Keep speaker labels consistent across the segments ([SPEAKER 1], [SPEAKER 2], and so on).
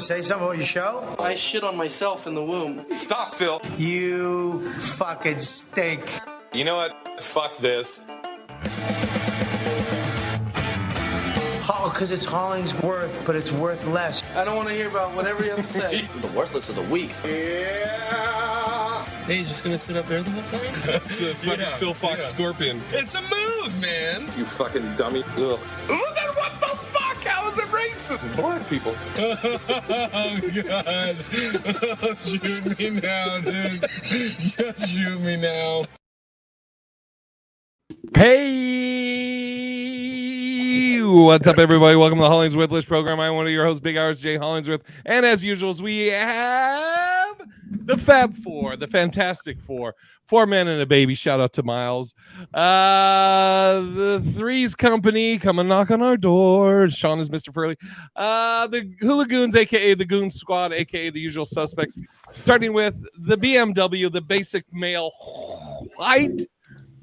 [SPEAKER 1] say something about your show?
[SPEAKER 2] I shit on myself in the womb.
[SPEAKER 3] Stop, Phil.
[SPEAKER 1] You fucking stink.
[SPEAKER 3] You know what? Fuck this.
[SPEAKER 1] Oh, because it's Hollingsworth, but it's worth less.
[SPEAKER 2] I don't want to hear about whatever you have to say.
[SPEAKER 4] The worthless of the week.
[SPEAKER 3] Yeah.
[SPEAKER 2] Hey, you just gonna sit up there the whole time?
[SPEAKER 3] That's the fucking Phil Fox scorpion. It's a move, man. You fucking dummy. Ugh. Then what the fuck? How is it racist? Black people.
[SPEAKER 5] Oh, God. Oh, shoot me now, dude. Just shoot me now.
[SPEAKER 6] Hey, what's up, everybody? Welcome to the Hollingsworth List program. I'm one of your hosts, Big Hours, Jay Hollingsworth. And as usual, we have the Fab Four, the Fantastic Four men and a baby. Shout out to Miles. The Threes Company, come and knock on our door. Sean is Mr. Furley. The Hooligoons, a.k.a. the Goon Squad, a.k.a. the usual suspects. Starting with the BMW, the basic male white.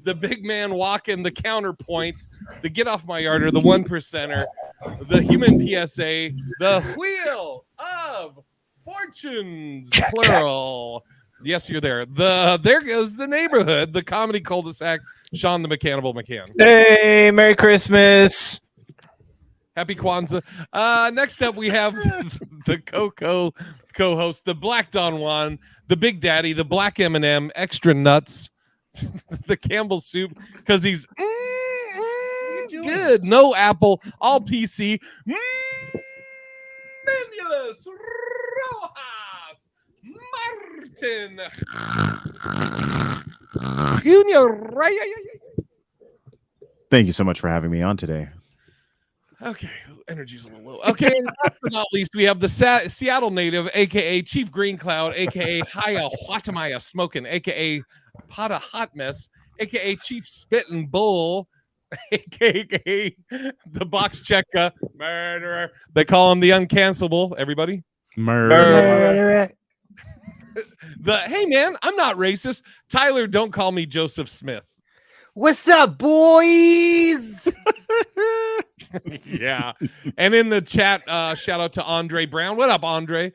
[SPEAKER 6] The big man walking, the counterpoint, the get off my yarder, the 1%er, the human PSA, the wheel of fortunes, plural. Yes, you're there. There goes the neighborhood, the comedy cul-de-sac, Sean the Mechanable McCann.
[SPEAKER 7] Hey, Merry Christmas.
[SPEAKER 6] Happy Kwanzaa. Next up, we have the Coco co-host, the Black Don Juan, the Big Daddy, the Black M&M, extra nuts. The Campbell soup because he's good. No apple, all PC. Menulus Rojas Martin Junior.
[SPEAKER 8] Thank you so much for having me on today.
[SPEAKER 6] Okay, energy's a little low. Okay, and last but not least, we have the Seattle native, aka Chief Green Cloud, aka Haya Huatamaya Smoking, aka Pata Hot Mess, aka Chief Spittin' Bull, aka the Box Checker Murderer. They call him the Uncancelable. Everybody,
[SPEAKER 8] Murderer.
[SPEAKER 6] Hey man, I'm not racist. Tyler, don't call me Joseph Smith.
[SPEAKER 7] What's up, boys?
[SPEAKER 6] Yeah. And in the chat, shout out to Andre Brown. What up, Andre?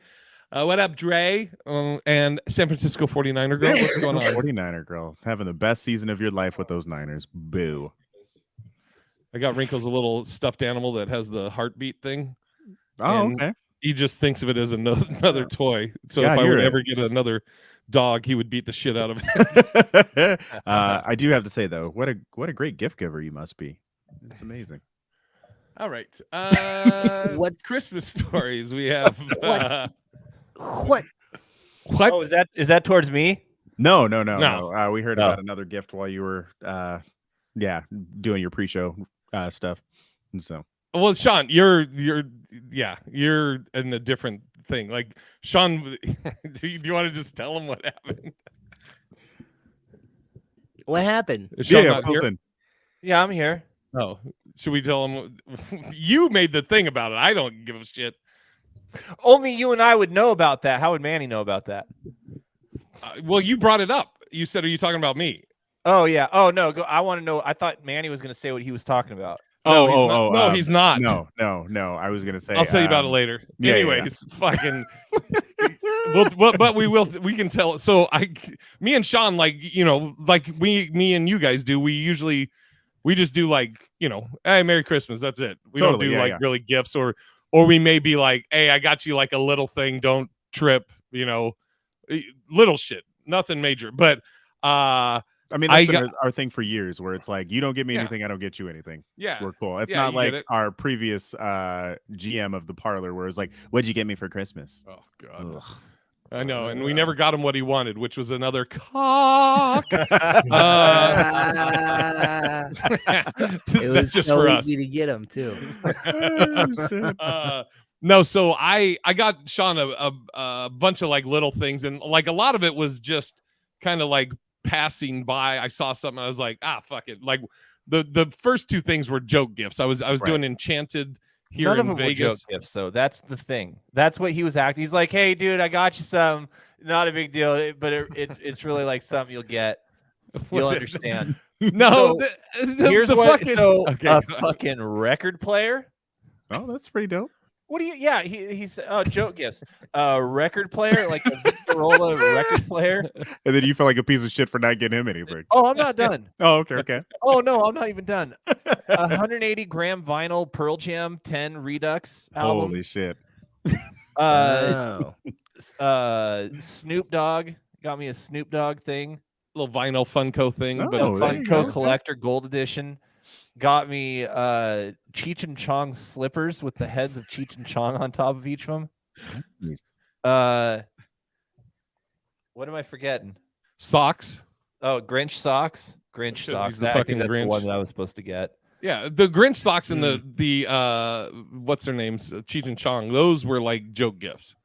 [SPEAKER 6] What up, Dre? And San Francisco 49er girl. What's going on?
[SPEAKER 8] 49er girl. Having the best season of your life with those Niners. Boo.
[SPEAKER 6] I got Wrinkles a little stuffed animal that has the heartbeat thing.
[SPEAKER 8] Oh, okay.
[SPEAKER 6] He just thinks of it as another toy. So
[SPEAKER 8] God,
[SPEAKER 6] if I would ever get another dog, he would beat the shit out of
[SPEAKER 8] it. I do have to say, though, what a great gift giver you must be. It's amazing.
[SPEAKER 6] All right. What Christmas stories we have?
[SPEAKER 7] What?
[SPEAKER 9] Oh, is that towards me?
[SPEAKER 8] No. We heard about another gift while you were, doing your pre-show stuff, and so.
[SPEAKER 6] Well, Sean, you're in a different thing. Like Sean, do you want to just tell him what happened?
[SPEAKER 7] What happened?
[SPEAKER 6] Is Sean not here?
[SPEAKER 9] Yeah, I'm here.
[SPEAKER 6] Oh, should we tell him? You made the thing about it. I don't give a shit.
[SPEAKER 9] Only you and I would know about that. How would Manny know about that?
[SPEAKER 6] Well, you brought it up. You said, "Are you talking about me?"
[SPEAKER 9] Oh yeah. Oh no. I want to know. I thought Manny was going to say what he was talking about.
[SPEAKER 6] No, he's not.
[SPEAKER 8] No. I was going to say.
[SPEAKER 6] I'll tell you about it later.
[SPEAKER 8] Yeah,
[SPEAKER 6] anyways, fucking. But we can tell. So me and Sean, me and you guys do. We just do hey, Merry Christmas. That's it. We don't do really gifts or we may be like, hey, I got you like a little thing. Don't trip. Little shit, nothing major. But
[SPEAKER 8] I mean, that's been our thing for years, where it's like, you don't get me anything, I don't get you anything.
[SPEAKER 6] Yeah,
[SPEAKER 8] we're cool. It's not like our previous GM of the parlor, where it's like, what'd you get me for Christmas?
[SPEAKER 6] Oh God. Ugh. I know, and we never got him what he wanted, which was another cock.
[SPEAKER 7] It was
[SPEAKER 6] that's just
[SPEAKER 7] so
[SPEAKER 6] for us.
[SPEAKER 7] easy to get him too.
[SPEAKER 6] No, so I got Sean a bunch of like little things, and like a lot of it was just kind of like passing by. I saw something, I was like, fuck it. Like the first two things were joke gifts. I was doing Enchanted here in Vegas.
[SPEAKER 9] Were joke gifts, though. That's the thing. That's what he was acting. He's like, hey, dude, I got you some. Not a big deal, but it's really like something you'll get. You'll understand.
[SPEAKER 6] No,
[SPEAKER 9] so, here's what. Fucking, a fucking record player.
[SPEAKER 8] Oh, that's pretty dope.
[SPEAKER 9] What do you? Yeah, he's joke gifts. Record player, like a Victorola record player.
[SPEAKER 8] And then you feel like a piece of shit for not getting him anything.
[SPEAKER 9] Oh, I'm not done.
[SPEAKER 8] Oh, okay.
[SPEAKER 9] Oh no, I'm not even done. 180 gram vinyl Pearl Jam 10 Redux album.
[SPEAKER 8] Holy shit.
[SPEAKER 7] Oh.
[SPEAKER 9] Snoop Dogg got me a Snoop Dogg thing.
[SPEAKER 6] Little vinyl Funko thing, but
[SPEAKER 8] Oh,
[SPEAKER 6] it's
[SPEAKER 8] there
[SPEAKER 6] like
[SPEAKER 8] you go.
[SPEAKER 9] Funko Collector Gold Edition. Got me Cheech and Chong slippers with the heads of Cheech and Chong on top of each of them. What am I forgetting?
[SPEAKER 6] socks.
[SPEAKER 9] Oh, Grinch socks. Grinch
[SPEAKER 6] Because
[SPEAKER 9] socks.
[SPEAKER 6] he's the
[SPEAKER 9] I
[SPEAKER 6] fucking
[SPEAKER 9] think that's
[SPEAKER 6] Grinch.
[SPEAKER 9] the one that I was supposed to get.
[SPEAKER 6] Yeah, the Grinch socks and the what's their names, Cheech and Chong. Those were like joke gifts.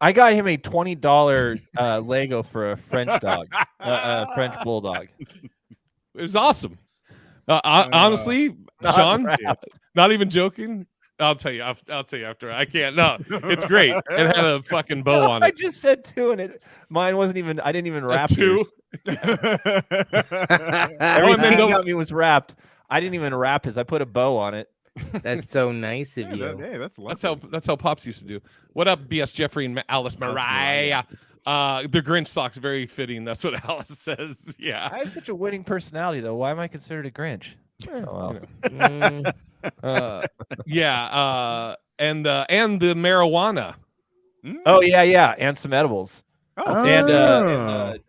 [SPEAKER 9] I got him a $20 Lego for a French dog, French bulldog.
[SPEAKER 6] It was awesome. Honestly, Sean, not even joking. I'll tell you. I'll tell you after. I can't. No, it's great. It had a fucking bow on
[SPEAKER 9] I
[SPEAKER 6] it.
[SPEAKER 9] just said two, and mine wasn't even. I didn't even wrap
[SPEAKER 6] two.
[SPEAKER 9] yours.
[SPEAKER 6] then
[SPEAKER 9] Everything
[SPEAKER 6] don't-
[SPEAKER 9] he got me was wrapped. I didn't even wrap his. I put a bow on it.
[SPEAKER 7] That's so nice of you.
[SPEAKER 8] Hey, that's
[SPEAKER 6] That's how Pops used to do. What up, BS Jeffrey and Alice Mariah? The Grinch socks, very fitting. That's what Alice says. Yeah.
[SPEAKER 9] I have such a winning personality, though. Why am I considered a Grinch? Oh, well.
[SPEAKER 6] Yeah. And the marijuana.
[SPEAKER 9] Oh yeah, and some edibles.
[SPEAKER 7] Oh.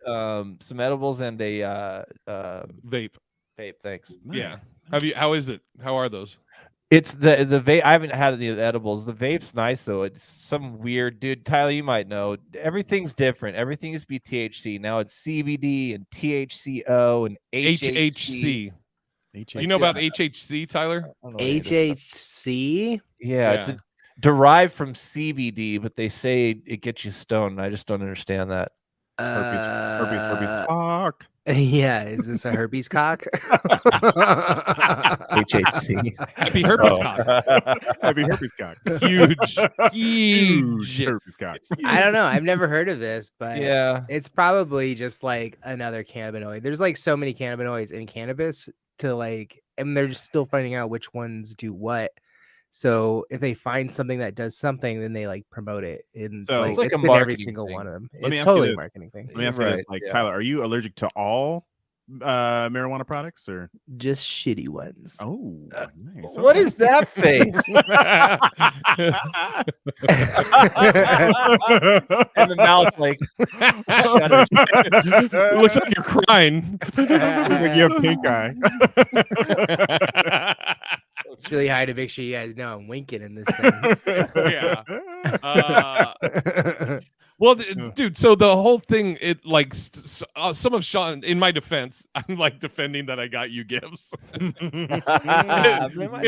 [SPEAKER 9] And some edibles and a
[SPEAKER 6] Vape.
[SPEAKER 9] vape. Thanks.
[SPEAKER 6] Yeah. How is it? How are those?
[SPEAKER 9] It's the vape. I haven't had any of the edibles. The vape's nice though. It's some weird dude. Tyler, you might know. Everything's different. Everything used to be THC. Now it's CBD and THCO and HHC.
[SPEAKER 6] Do you know about HHC, Tyler?
[SPEAKER 7] HHC?
[SPEAKER 9] Yeah, it's derived from CBD, but they say it gets you stoned. I just don't understand that.
[SPEAKER 8] Herpes cock.
[SPEAKER 7] Yeah, is this a herpes cock?
[SPEAKER 9] HHC.
[SPEAKER 6] Happy herpes cock.
[SPEAKER 8] Happy herpes cock.
[SPEAKER 6] Huge
[SPEAKER 8] herpes cock.
[SPEAKER 7] I don't know. I've never heard of this, but
[SPEAKER 9] Yeah.
[SPEAKER 7] it's probably just like another cannabinoid. There's like so many cannabinoids in cannabis to like, and they're just still finding out which ones do what. So if they find something that does something, then they like promote it. And
[SPEAKER 8] So-
[SPEAKER 7] it's
[SPEAKER 9] It's like
[SPEAKER 7] like
[SPEAKER 9] a
[SPEAKER 7] it's in every
[SPEAKER 9] marketing
[SPEAKER 7] single
[SPEAKER 9] thing.
[SPEAKER 7] one of them.
[SPEAKER 8] Let me
[SPEAKER 7] It's
[SPEAKER 8] ask you
[SPEAKER 7] totally a
[SPEAKER 8] this.
[SPEAKER 7] marketing thing.
[SPEAKER 8] Let me ask you this,
[SPEAKER 9] Right,
[SPEAKER 8] like
[SPEAKER 9] yeah.
[SPEAKER 8] Tyler, are you allergic to all marijuana products or?
[SPEAKER 7] Just shitty ones.
[SPEAKER 8] Oh, nice.
[SPEAKER 9] What
[SPEAKER 8] Okay.
[SPEAKER 9] is that face? And the mouth like
[SPEAKER 6] It looks like you're crying.
[SPEAKER 8] Like you have pink eye.
[SPEAKER 7] It's really hard to make sure you guys know I'm winking in this thing.
[SPEAKER 6] Yeah. Well, dude, so the whole thing, it like some of Sean, in my defense, I'm like defending that I got you gifts. In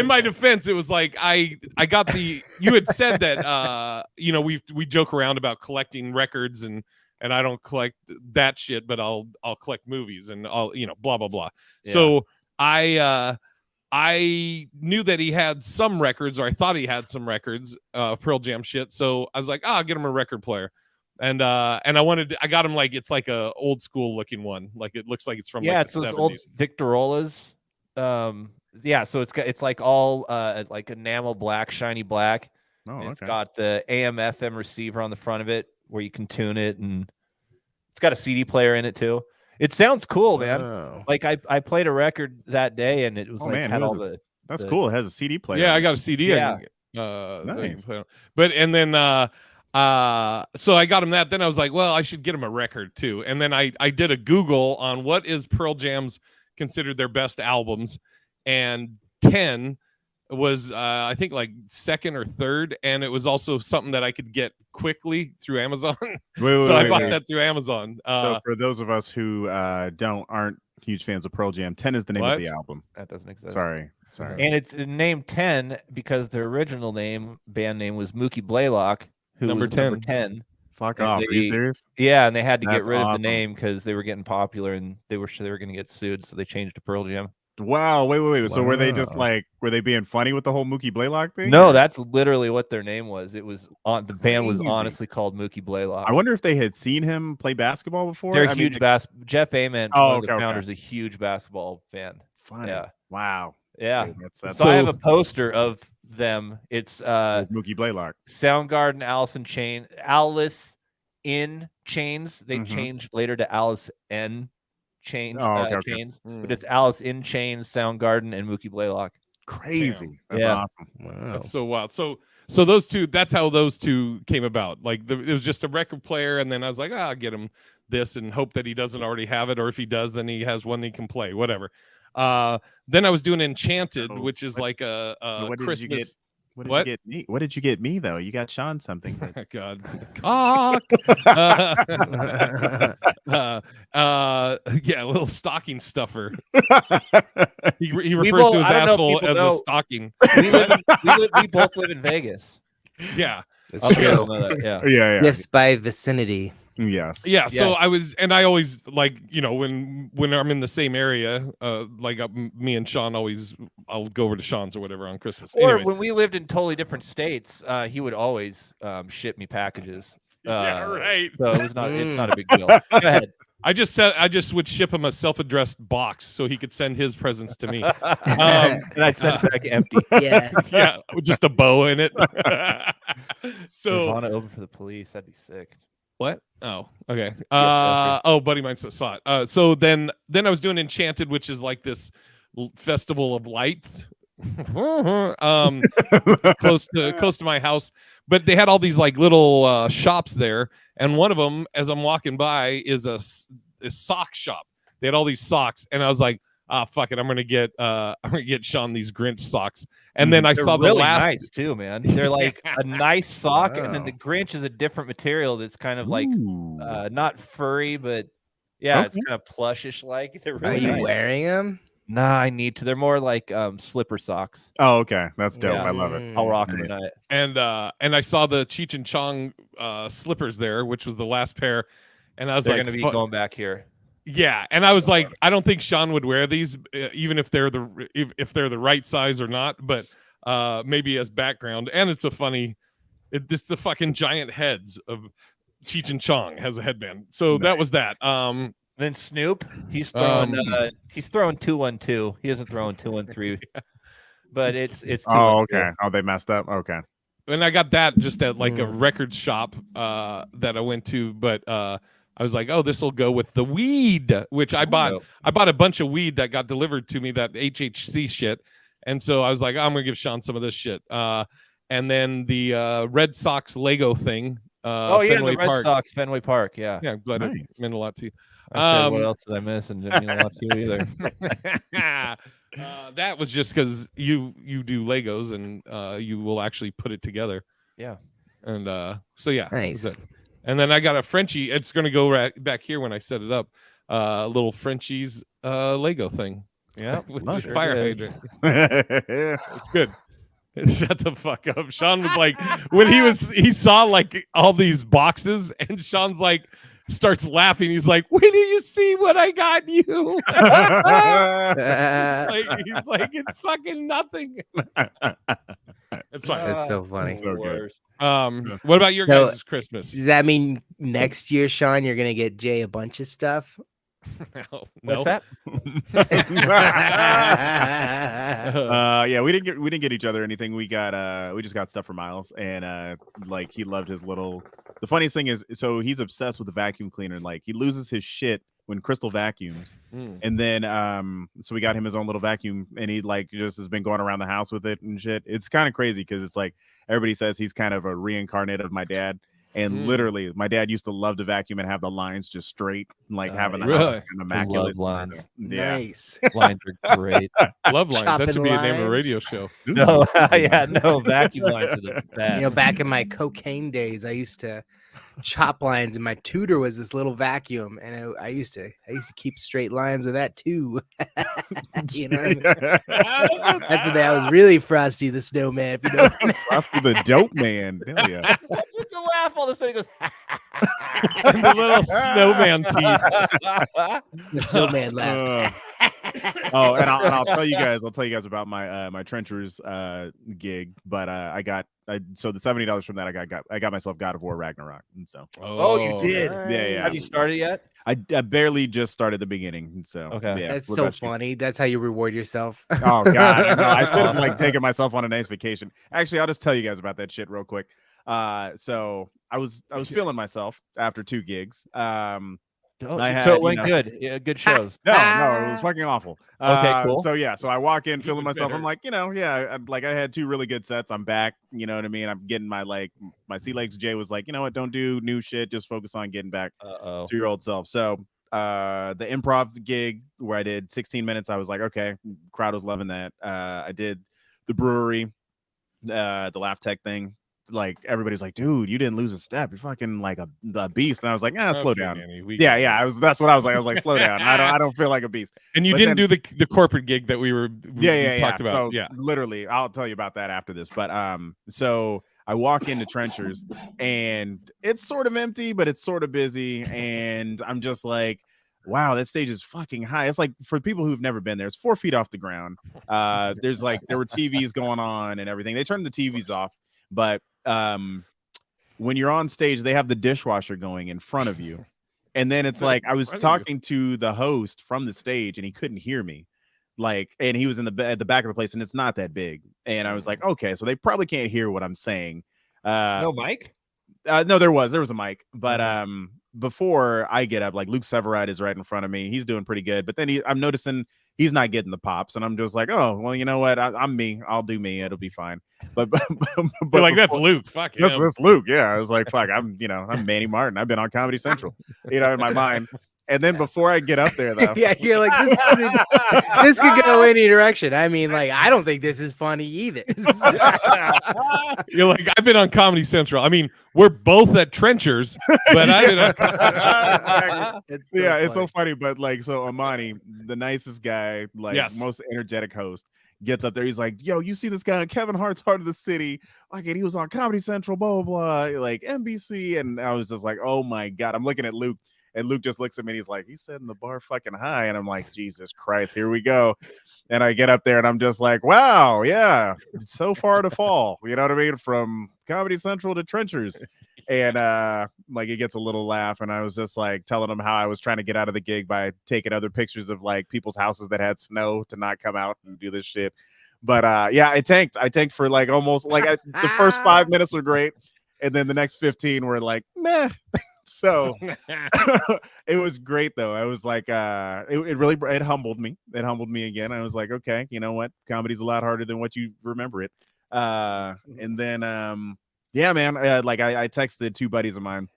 [SPEAKER 6] my defense, it was like I got you had said that we joke around about collecting records and I don't collect that shit, but I'll collect movies and I'll blah blah blah.
[SPEAKER 9] Yeah.
[SPEAKER 6] So I knew that he had some records, or I thought he had some records, Pearl Jam shit. So I was like, I'll get him a record player. And I got him like, it's like a old school looking one. Like it looks like it's from like
[SPEAKER 9] it's
[SPEAKER 6] the
[SPEAKER 9] those
[SPEAKER 6] 70s.
[SPEAKER 9] old Victorolas. So it's like all like enamel black, shiny black.
[SPEAKER 8] Oh,
[SPEAKER 9] And it's
[SPEAKER 8] okay.
[SPEAKER 9] got the AM/FM receiver on the front of it where you can tune it, and it's got a CD player in it too. It sounds cool, man.
[SPEAKER 7] Oh.
[SPEAKER 9] Like I played a record that day, and it was
[SPEAKER 8] Oh,
[SPEAKER 9] like
[SPEAKER 8] man,
[SPEAKER 9] had
[SPEAKER 8] who
[SPEAKER 9] all
[SPEAKER 8] is
[SPEAKER 9] the.
[SPEAKER 8] That's
[SPEAKER 9] the-
[SPEAKER 8] cool. It has a CD player.
[SPEAKER 6] Yeah, I got a CD.
[SPEAKER 9] Yeah.
[SPEAKER 6] That I can
[SPEAKER 8] Nice.
[SPEAKER 6] play on. But and then so I got him that. Then I was like, well, I should get him a record too. And then I did a Google on what is Pearl Jam's considered their best albums, and 10 was I think like second or third, and it was also something that I could get quickly through Amazon. So I bought that through Amazon.
[SPEAKER 8] So for those of us who aren't huge fans of Pearl Jam, 10 is the name of
[SPEAKER 6] What?
[SPEAKER 8] the album.
[SPEAKER 9] That doesn't exist.
[SPEAKER 8] Sorry.
[SPEAKER 9] And it's named 10 because their original band name was Mookie Blaylock, who
[SPEAKER 6] Number
[SPEAKER 9] was number
[SPEAKER 6] 10.
[SPEAKER 9] 10.
[SPEAKER 8] Fuck
[SPEAKER 9] And
[SPEAKER 8] off. Are you
[SPEAKER 9] they-
[SPEAKER 8] serious?
[SPEAKER 9] Yeah, and they had to get
[SPEAKER 8] That's
[SPEAKER 9] rid of
[SPEAKER 8] awesome.
[SPEAKER 9] the name because they were getting popular and they were sure they were going to get sued, so they changed to Pearl Jam.
[SPEAKER 8] Wow. Wait. So were they just
[SPEAKER 7] Wow.
[SPEAKER 8] like, were they being funny with the whole Mookie Blaylock thing?
[SPEAKER 9] No,
[SPEAKER 8] or-
[SPEAKER 9] that's literally what their name was. It was on the band was
[SPEAKER 8] Crazy.
[SPEAKER 9] honestly called Mookie Blaylock.
[SPEAKER 8] I wonder if they had seen him play basketball before.
[SPEAKER 9] They're
[SPEAKER 8] I mean,
[SPEAKER 9] huge Jeff Ament,
[SPEAKER 8] Oh,
[SPEAKER 9] one of the
[SPEAKER 8] okay.
[SPEAKER 9] founders, a huge basketball fan.
[SPEAKER 8] Funny.
[SPEAKER 9] Yeah.
[SPEAKER 8] Wow.
[SPEAKER 9] Yeah.
[SPEAKER 8] Dude, that's
[SPEAKER 9] So I have
[SPEAKER 6] So-
[SPEAKER 9] a poster of them. It's
[SPEAKER 8] There's Mookie Blaylock.
[SPEAKER 9] Soundgarden, Alice in Chains. They changed later to Alice N Chains, Chains, but it's Alice in Chains, Soundgarden, and Mookie Blaylock.
[SPEAKER 8] Crazy. That's awesome.
[SPEAKER 6] Wow. That's so wild. So those two, that's how those two came about. Like it was just a record player, and then I was like, I'll get him this and hope that he doesn't already have it, or if he does, then he has one he can play, whatever. Then I was doing Enchanted, which is like a Christmas.
[SPEAKER 8] What did you get me though? You got Sean something.
[SPEAKER 6] God, cock. Yeah, a little stocking stuffer. He refers to his asshole as a stocking.
[SPEAKER 9] We both live in Vegas.
[SPEAKER 6] Yeah,
[SPEAKER 7] it's true.
[SPEAKER 8] Yeah.
[SPEAKER 7] Yes, by vicinity.
[SPEAKER 8] Yes.
[SPEAKER 6] Yeah. So I always like, when I'm in the same area, me and Sean I'll go over to Sean's or whatever on Christmas.
[SPEAKER 9] Or
[SPEAKER 6] Anyways.
[SPEAKER 9] when we lived in totally different states, he would always ship me packages.
[SPEAKER 6] Yeah, right.
[SPEAKER 9] So it's not a big deal. Go ahead.
[SPEAKER 6] I just would ship him a self-addressed box so he could send his presents to me.
[SPEAKER 9] And I'd send it back empty.
[SPEAKER 7] Yeah,
[SPEAKER 6] with just a bow in it. So
[SPEAKER 9] I want to open for the police. That'd be sick.
[SPEAKER 6] What? Oh, okay. Buddy of mine saw it. So then I was doing Enchanted, which is like this festival of lights, close to my house. But they had all these like little shops there, and one of them, as I'm walking by, is a sock shop. They had all these socks, and I was like, fuck it, I'm gonna get Sean these Grinch socks. And then I saw
[SPEAKER 9] really
[SPEAKER 6] the last
[SPEAKER 9] nice too, man. They're like a nice sock, and then the Grinch is a different material that's kind of like not furry, but it's kind of plushish like. They're really
[SPEAKER 7] Are you wearing them?
[SPEAKER 9] Nah, I need to. They're more like slipper socks.
[SPEAKER 8] Oh, okay. That's dope. I love it.
[SPEAKER 9] I'll rock them tonight.
[SPEAKER 6] And I saw the Cheech and Chong slippers there, which was the last pair. And I was
[SPEAKER 9] They're
[SPEAKER 6] like,
[SPEAKER 9] gonna be going back here.
[SPEAKER 6] Yeah, and I was like, I don't think Sean would wear these, even if they're the right size or not. But maybe as background, and it's a funny. This the fucking giant heads of Cheech and Chong has a headband. So that was that.
[SPEAKER 9] Then Snoop, he's throwing 2-1-2. He isn't throwing 2-1-3, but it's 2-1-2.
[SPEAKER 8] Oh, okay. Oh, they messed up. Okay.
[SPEAKER 6] And I got that just at like a record shop that I went to, but I was like, oh, this will go with the weed, which I bought. I bought a bunch of weed that got delivered to me, that HHC shit, and so I was like, I'm gonna give Sean some of this shit. And then the Red Sox Lego thing.
[SPEAKER 9] The Red Sox Fenway Park. Yeah,
[SPEAKER 6] I'm glad it meant a lot to you.
[SPEAKER 9] I said, what else did I miss? And didn't mean a lot to you either.
[SPEAKER 6] That was just because you do Legos and you will actually put it together.
[SPEAKER 9] Yeah.
[SPEAKER 6] And so yeah,
[SPEAKER 7] nice.
[SPEAKER 6] And then I got a Frenchie. It's going to go back here when I set it up. A little Frenchie's Lego thing.
[SPEAKER 9] Yeah,
[SPEAKER 6] with the fire hydrant. It's good. Shut the fuck up. Sean was like, when he saw like all these boxes, and Sean's like, starts laughing. He's like, "Wait till you see what I got you." He's like, it's fucking nothing. It's fine.
[SPEAKER 7] That's so funny.
[SPEAKER 8] So good.
[SPEAKER 6] What about your guys' Christmas?
[SPEAKER 7] Does that mean next year, Sean, you're gonna get Jay a bunch of stuff?
[SPEAKER 6] No.
[SPEAKER 9] What's that?
[SPEAKER 8] Yeah, we didn't get each other anything. We just got stuff for Miles, and like he loved his little. The funniest thing is, so he's obsessed with the vacuum cleaner. Like he loses his shit when Crystal vacuums, and then so we got him his own little vacuum, and he like just has been going around the house with it and shit. It's kind of crazy because it's like everybody says he's kind of a reincarnate of my dad. And literally, my dad used to love to vacuum and have the lines just straight, and like having the house kind of immaculate.
[SPEAKER 9] Lines.
[SPEAKER 8] Yeah.
[SPEAKER 7] Nice.
[SPEAKER 9] Lines are great.
[SPEAKER 6] Love lines. That should be the name of a radio show.
[SPEAKER 9] No, vacuum lines are the best.
[SPEAKER 7] You know, back in my cocaine days, I used to chop lines, and my tutor was this little vacuum, and I used to keep straight lines with that too. You know what I mean? That's the day I was really Frosty the Snowman. If you know what I mean.
[SPEAKER 8] Frosty the Dope Man. Hell yeah.
[SPEAKER 9] That's what the laugh all of a sudden goes.
[SPEAKER 6] The little snowman teeth.
[SPEAKER 7] The snowman laugh.
[SPEAKER 8] Oh, and I'll tell you guys about my my Trenchers gig. But so the $70 from that I got myself God of War Ragnarok, and so
[SPEAKER 9] Oh, you did?
[SPEAKER 8] Yeah.
[SPEAKER 9] Have you started yet?
[SPEAKER 8] I barely just started the beginning, and so
[SPEAKER 9] Okay.
[SPEAKER 8] yeah.
[SPEAKER 7] That's
[SPEAKER 8] What
[SPEAKER 7] so
[SPEAKER 8] about you?
[SPEAKER 7] funny. That's how you reward yourself.
[SPEAKER 8] Oh god, I know. I should have like taken myself on a nice vacation. Actually, I'll just tell you guys about that shit real quick. So I was feeling myself after 2 gigs. I
[SPEAKER 9] So
[SPEAKER 8] had,
[SPEAKER 9] it went good. Yeah, good shows.
[SPEAKER 8] no, it was fucking awful.
[SPEAKER 9] Okay, cool.
[SPEAKER 8] So yeah, so I walk in feeling
[SPEAKER 6] Even
[SPEAKER 8] myself.
[SPEAKER 6] better.
[SPEAKER 8] I'm like, yeah, like I had 2 really good sets. I'm back. You know what I mean? I'm getting my sea legs. Jay was like, you know what? Don't do new shit. Just focus on getting back
[SPEAKER 9] Uh-oh.
[SPEAKER 8] to your old self. So the improv gig where I did 16 minutes, I was like, okay, crowd was loving that. I did the brewery, the Laugh Tech thing. Like everybody's like, dude, you didn't lose a step. You're fucking like a beast. And I was like, slow
[SPEAKER 6] Okay,
[SPEAKER 8] down.
[SPEAKER 6] Manny, we
[SPEAKER 8] Yeah,
[SPEAKER 6] get it.
[SPEAKER 8] yeah. That's what I was like. I was like, slow down. I don't feel like a beast.
[SPEAKER 6] And you
[SPEAKER 8] But
[SPEAKER 6] didn't
[SPEAKER 8] then-
[SPEAKER 6] do the corporate gig that we talked about.
[SPEAKER 8] So
[SPEAKER 6] Yeah.
[SPEAKER 8] literally, I'll tell you about that after this. But so I walk into Trenchers and it's sort of empty, but it's sort of busy, and I'm just like, wow, that stage is fucking high. It's like, for people who've never been there, it's 4 feet off the ground. There were TVs going on and everything. They turned the TVs off, but when you're on stage, they have the dishwasher going in front of you. And then it's like, I was talking to the host from the stage and he couldn't hear me. Like, and he was at the back of the place and it's not that big. And I was like, okay, so they probably can't hear what I'm saying.
[SPEAKER 9] No mic?
[SPEAKER 8] No, there was a mic, but before I get up, like Luke Severide is right in front of me. He's doing pretty good, but then I'm noticing he's not getting the pops, and I'm just like, oh, well, you know what? I'm me. I'll do me. It'll be fine. But
[SPEAKER 6] You're like, that's Luke. Fuck him.
[SPEAKER 8] That's Luke. Yeah, I was like, fuck. I'm Manny Martin. I've been on Comedy Central, in my mind. And then before I get up there, though,
[SPEAKER 7] Yeah, you're like, this could go any direction. I mean, like, I don't think this is funny either.
[SPEAKER 6] You're like, I've been on Comedy Central. I mean, we're both at Trenchers, but I've been on
[SPEAKER 8] Exactly. It's so funny. But like, so Amani, the nicest guy, like most energetic host, gets up there. He's like, yo, you see this guy on Kevin Hart's Heart of the City? Like, and he was on Comedy Central, blah, blah, blah, like NBC. And I was just like, oh my God. I'm looking at Luke. And Luke just looks at me and he's like, he's setting the bar fucking high. And I'm like, Jesus Christ, here we go. And I get up there and I'm just like, wow, yeah, it's so far to fall. You know what I mean? From Comedy Central to Trenchers. And like, it gets a little laugh. And I was just like telling him how I was trying to get out of the gig by taking other pictures of like people's houses that had snow to not come out and do this shit. But yeah, I tanked for like almost like the first 5 minutes were great. And then the next 15 were like, meh. So it was great though. I was like, it really humbled me. It humbled me again. I was like, okay, you know what? Comedy's a lot harder than what you remember it. And then, yeah, man, like I texted 2 buddies of mine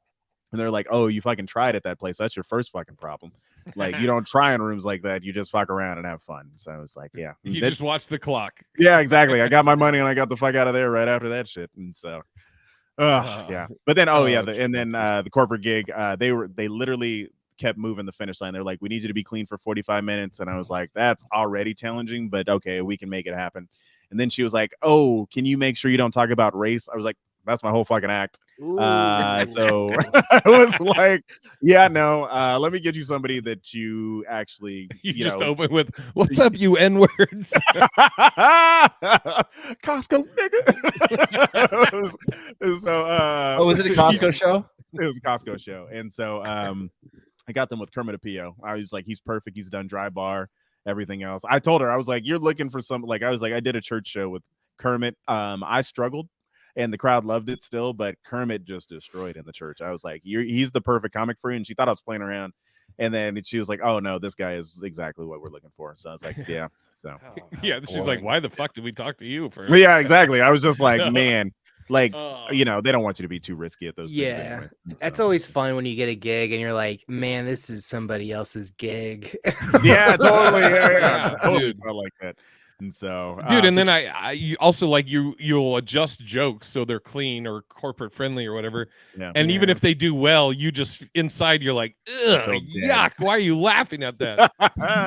[SPEAKER 8] and they're like, oh, you fucking tried at that place. That's your first fucking problem. Like, you don't try in rooms like that. You just fuck around and have fun. So I was like, yeah.
[SPEAKER 6] You just watch the clock.
[SPEAKER 8] Yeah, exactly. I got my money and I got the fuck out of there right after that shit. And so yeah, but then the corporate gig, they literally kept moving the finish line. They're like, we need you to be clean for 45 minutes, and I was like, that's already challenging, but okay, we can make it happen. And then she was like, oh, can you make sure you don't talk about race? I was like, that's my whole fucking act. So I was like, yeah, no, let me get you somebody that you actually
[SPEAKER 6] you just open with, what's up, you N-words?
[SPEAKER 8] Costco nigga. So
[SPEAKER 9] was it a Costco show?
[SPEAKER 8] It was a Costco show. And so I got them with Kermit Apio. I was like, he's perfect. He's done Dry Bar, everything else. I told her, I was like, you're looking for some, like, I was like, I did a church show with Kermit. I struggled and the crowd loved it still, but Kermit just destroyed in the church. I was like, he's the perfect comic for you. And she thought I was playing around. And then she was like, oh no, this guy is exactly what we're looking for. So I was like, yeah. So
[SPEAKER 6] yeah, she's like, why the fuck did we talk to you for?
[SPEAKER 8] Yeah, exactly. I was just like, man, like, you know, they don't want you to be too risky at those things anyway.
[SPEAKER 7] That's always fun when you get a gig and you're like, man, this is somebody else's gig.
[SPEAKER 8] Yeah, totally. Yeah. Totally. I like that. And so,
[SPEAKER 6] dude, and then I also like you'll adjust jokes so they're clean or corporate friendly or whatever. Yeah. And even if they do well, you just inside you're like, ugh, yuck! Why are you laughing at that?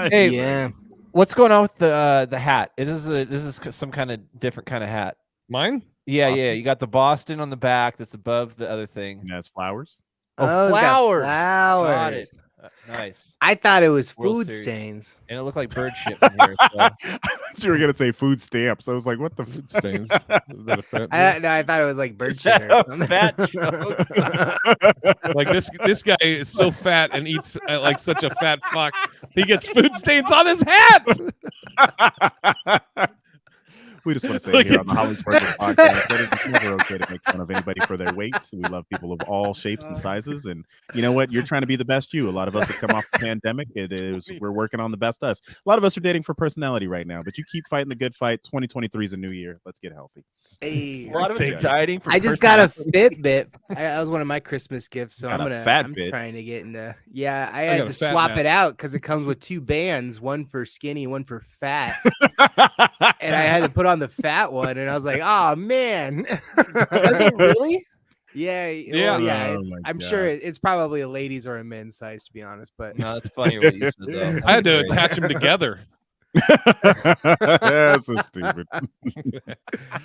[SPEAKER 9] Hey, yeah. What's going on with the hat? This is some kind of different kind of hat.
[SPEAKER 6] Mine?
[SPEAKER 9] Yeah, Boston. Yeah. You got the Boston on the back that's above the other thing.
[SPEAKER 8] And that's flowers.
[SPEAKER 9] Oh, flowers.
[SPEAKER 7] Flowers.
[SPEAKER 9] Got Nice.
[SPEAKER 7] I thought it was
[SPEAKER 9] World
[SPEAKER 7] food
[SPEAKER 9] Series.
[SPEAKER 7] stains.
[SPEAKER 9] And it looked like bird shit from here. So.
[SPEAKER 8] You were gonna say food stamps. I was like, what the
[SPEAKER 6] Food stains. Is that a fat joke?
[SPEAKER 7] No, I thought it was like bird
[SPEAKER 9] Is
[SPEAKER 7] shit
[SPEAKER 9] that
[SPEAKER 7] or
[SPEAKER 9] a
[SPEAKER 7] something.
[SPEAKER 9] fat joke?
[SPEAKER 6] Like this guy is so fat and eats like such a fat fuck. He gets food stains on his hat.
[SPEAKER 8] We just want to say
[SPEAKER 6] Look
[SPEAKER 8] here
[SPEAKER 6] at
[SPEAKER 8] on the Holly's Worthless podcast that it's never okay to make fun of anybody for their weights. We love people of all shapes and sizes, and you know what? You're trying to be the best you. A lot of us have come off the pandemic. We're working on the best us. A lot of us are dating for personality right now, but you keep fighting the good fight. 2023 is a new year. Let's get healthy.
[SPEAKER 7] Hey,
[SPEAKER 9] A lot of us are dieting for
[SPEAKER 7] I just got a
[SPEAKER 9] personality.
[SPEAKER 7] Fitbit. That was one of my Christmas gifts, so
[SPEAKER 8] Got
[SPEAKER 7] I'm
[SPEAKER 8] a fat
[SPEAKER 7] I'm
[SPEAKER 8] bit.
[SPEAKER 7] trying to get into. Yeah, I
[SPEAKER 6] got
[SPEAKER 7] had
[SPEAKER 6] a
[SPEAKER 7] to
[SPEAKER 6] fat
[SPEAKER 7] swap
[SPEAKER 6] nap.
[SPEAKER 7] it out because it comes with 2 bands, one for skinny, one for fat, and I had to put on the fat one, and I was like, oh man.
[SPEAKER 9] Really?
[SPEAKER 7] Yeah,
[SPEAKER 6] Yeah.
[SPEAKER 7] well, yeah.
[SPEAKER 8] Oh my
[SPEAKER 7] I'm sure it's probably a ladies or a men's size, to be honest. But
[SPEAKER 9] No, that's funny what you said though.
[SPEAKER 6] I had to
[SPEAKER 9] That's great.
[SPEAKER 6] attach them together.
[SPEAKER 8] That's so stupid.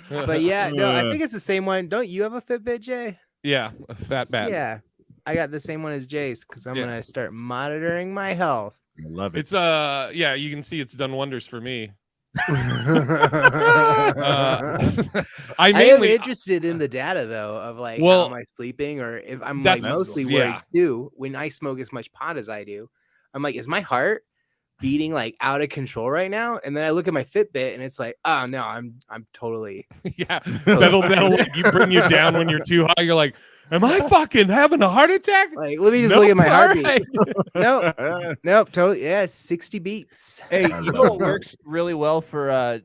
[SPEAKER 7] but yeah, no, I think it's the same one. Don't you have a Fitbit, Jay?
[SPEAKER 6] Yeah, a fat bat.
[SPEAKER 7] Yeah, I got the same one as Jay's because I'm
[SPEAKER 6] Yeah.
[SPEAKER 7] gonna start monitoring my health.
[SPEAKER 8] I love it.
[SPEAKER 6] It's yeah, you can see it's done wonders for me. I
[SPEAKER 7] am
[SPEAKER 6] mainly
[SPEAKER 7] interested in the data though of like
[SPEAKER 6] Well,
[SPEAKER 7] how am I sleeping or if I'm like
[SPEAKER 6] that's-
[SPEAKER 7] mostly
[SPEAKER 6] yeah.
[SPEAKER 7] worried too when I smoke as much pot as I do. I'm like, is my heart beating like out of control right now? And then I look at my Fitbit and it's like, oh no, I'm totally
[SPEAKER 6] yeah, that'll like you bring you down when you're too high. You're like, am I fucking having a heart attack?
[SPEAKER 7] like let me just
[SPEAKER 6] Nope,
[SPEAKER 7] look at my heartbeat.
[SPEAKER 6] alright.
[SPEAKER 7] Nope, totally. Yeah, 60 beats.
[SPEAKER 9] Hey,
[SPEAKER 8] I
[SPEAKER 9] you know
[SPEAKER 8] love
[SPEAKER 9] what
[SPEAKER 8] it.
[SPEAKER 9] works really well for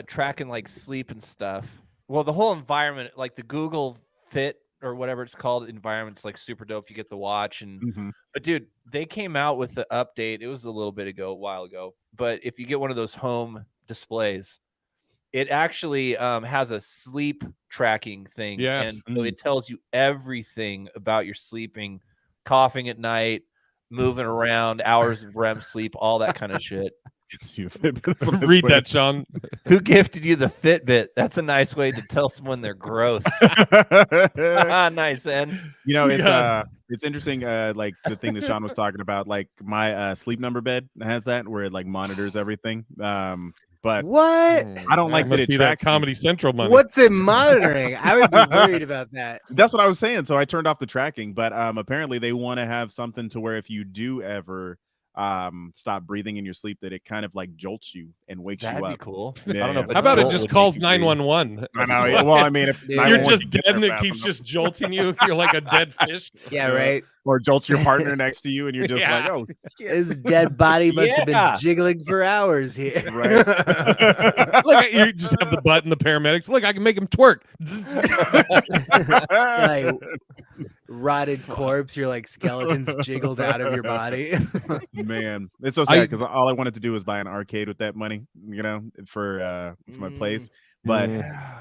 [SPEAKER 9] tracking like sleep and stuff? Well, the whole environment, like the Google Fit or whatever it's called, environment's like super dope. You get the watch and
[SPEAKER 8] Mhm.
[SPEAKER 9] but dude, they came out with the update. It was a little bit ago, a while ago. But if you get one of those home displays, it actually has a sleep tracking thing.
[SPEAKER 6] Yes.
[SPEAKER 9] And so it tells you everything about your sleeping, coughing at night, moving around, hours of REM sleep, all that kind of shit.
[SPEAKER 6] Read that, Sean.
[SPEAKER 9] Who gifted you the Fitbit? That's a nice way to tell someone they're gross. Nice, and
[SPEAKER 8] You know,
[SPEAKER 6] God.
[SPEAKER 8] it's interesting. Like the thing that Sean was talking about, like my Sleep Number bed has that where it like monitors everything. But
[SPEAKER 7] What?
[SPEAKER 8] I don't like that
[SPEAKER 6] Must
[SPEAKER 8] it
[SPEAKER 6] be that
[SPEAKER 8] tracks me.
[SPEAKER 6] Comedy Central money.
[SPEAKER 7] What's it monitoring? I would be worried about that.
[SPEAKER 8] That's what I was saying. So I turned off the tracking, but apparently they want to have something to where if you do ever stop breathing in your sleep, that it kind of like jolts you and wakes
[SPEAKER 9] that'd
[SPEAKER 8] you
[SPEAKER 9] be
[SPEAKER 8] up.
[SPEAKER 9] cool.
[SPEAKER 8] Yeah,
[SPEAKER 9] I don't know.
[SPEAKER 8] yeah.
[SPEAKER 9] If a
[SPEAKER 6] How about it
[SPEAKER 9] jolt
[SPEAKER 6] just
[SPEAKER 9] would
[SPEAKER 6] calls
[SPEAKER 9] make you breathe.
[SPEAKER 6] 911?
[SPEAKER 8] I know. Yeah, well, I mean, if
[SPEAKER 7] Dude.
[SPEAKER 8] 911
[SPEAKER 6] You're just
[SPEAKER 8] can get
[SPEAKER 6] dead
[SPEAKER 8] there
[SPEAKER 6] and it
[SPEAKER 8] fast
[SPEAKER 6] keeps
[SPEAKER 8] enough,
[SPEAKER 6] just jolting you. You're like a dead fish.
[SPEAKER 7] Yeah, right.
[SPEAKER 8] or jolts your partner next to you, and you're just
[SPEAKER 6] Yeah.
[SPEAKER 8] like, oh,
[SPEAKER 7] His dead body must have
[SPEAKER 9] Yeah.
[SPEAKER 7] been jiggling for hours here.
[SPEAKER 8] right.
[SPEAKER 6] Look, you just have the button, the paramedics. Look, I can make him twerk.
[SPEAKER 7] Like rotted corpse, your like skeletons jiggled out of your body.
[SPEAKER 8] Man, it's so sad because all I wanted to do was buy an arcade with that money, you know, for my place. But